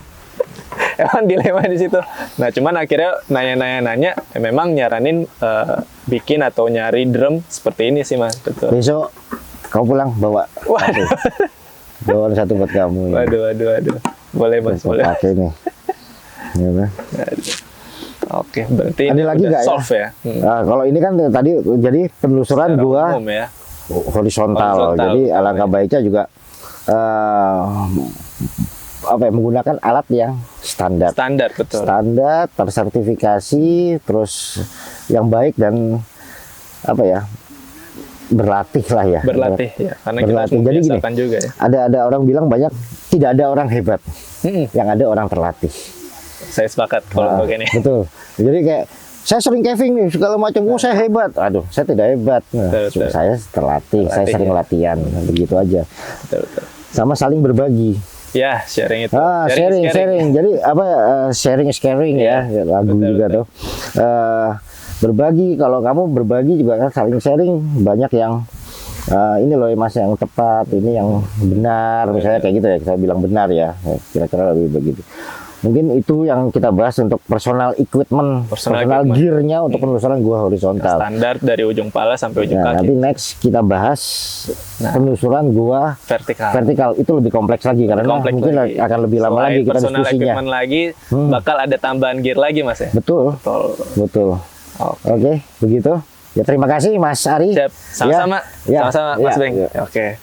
Emang dilema di situ. Nah, cuman akhirnya nanya, memang nyaranin bikin atau nyari drum seperti ini sih Mas. Betul. Besok kau pulang bawa Waduh. bawa satu buat kamu. Ya. Waduh. Boleh Mas, boleh. Pakai nih. Ya, kan? Oke, berarti ada ini lagi udah nggak solve ya? Nah, kalau ini kan tadi jadi penelusuran Secara gua umum ya. horizontal. Jadi alangkah baiknya juga menggunakan alat yang standar. Betul. Standar, tersertifikasi, terus yang baik dan berlatih lah ya. Berlatih ya, karena Berlatih. kita Jadi gini, membiasakan juga ya. ada orang bilang banyak tidak ada orang hebat, yang ada orang terlatih. Saya sepakat kalau begini. Betul. Jadi kayak saya sering caving nih segala macam, saya hebat. Aduh, saya tidak hebat. Nah, Betul. saya terlatih, saya sering latihan, begitu aja. Betul. Sama saling berbagi. Ya, sharing itu. Sharing. Jadi sharing is caring ya, lagu Betul, juga betul. tuh. Berbagi, kalau kamu berbagi juga kan saling sharing, banyak yang ini loh Mas yang tepat, ini yang benar, misalnya kayak gitu ya, kita bilang benar ya, kira-kira lebih begitu. Mungkin itu yang kita bahas untuk personal equipment, personal gear-nya untuk penelusuran gua horizontal. Standar dari ujung pala sampai ujung kaki. Nanti next kita bahas penelusuran gua vertikal. Itu lebih kompleks lagi karena mungkin akan lebih lama lagi kita personal diskusinya. equipment lagi, bakal ada tambahan gear lagi Mas ya? Betul. Oke, begitu. Ya terima kasih Mas Ari. Siap. Sama-sama. Sama-sama Mas Beng. Ya. Oke.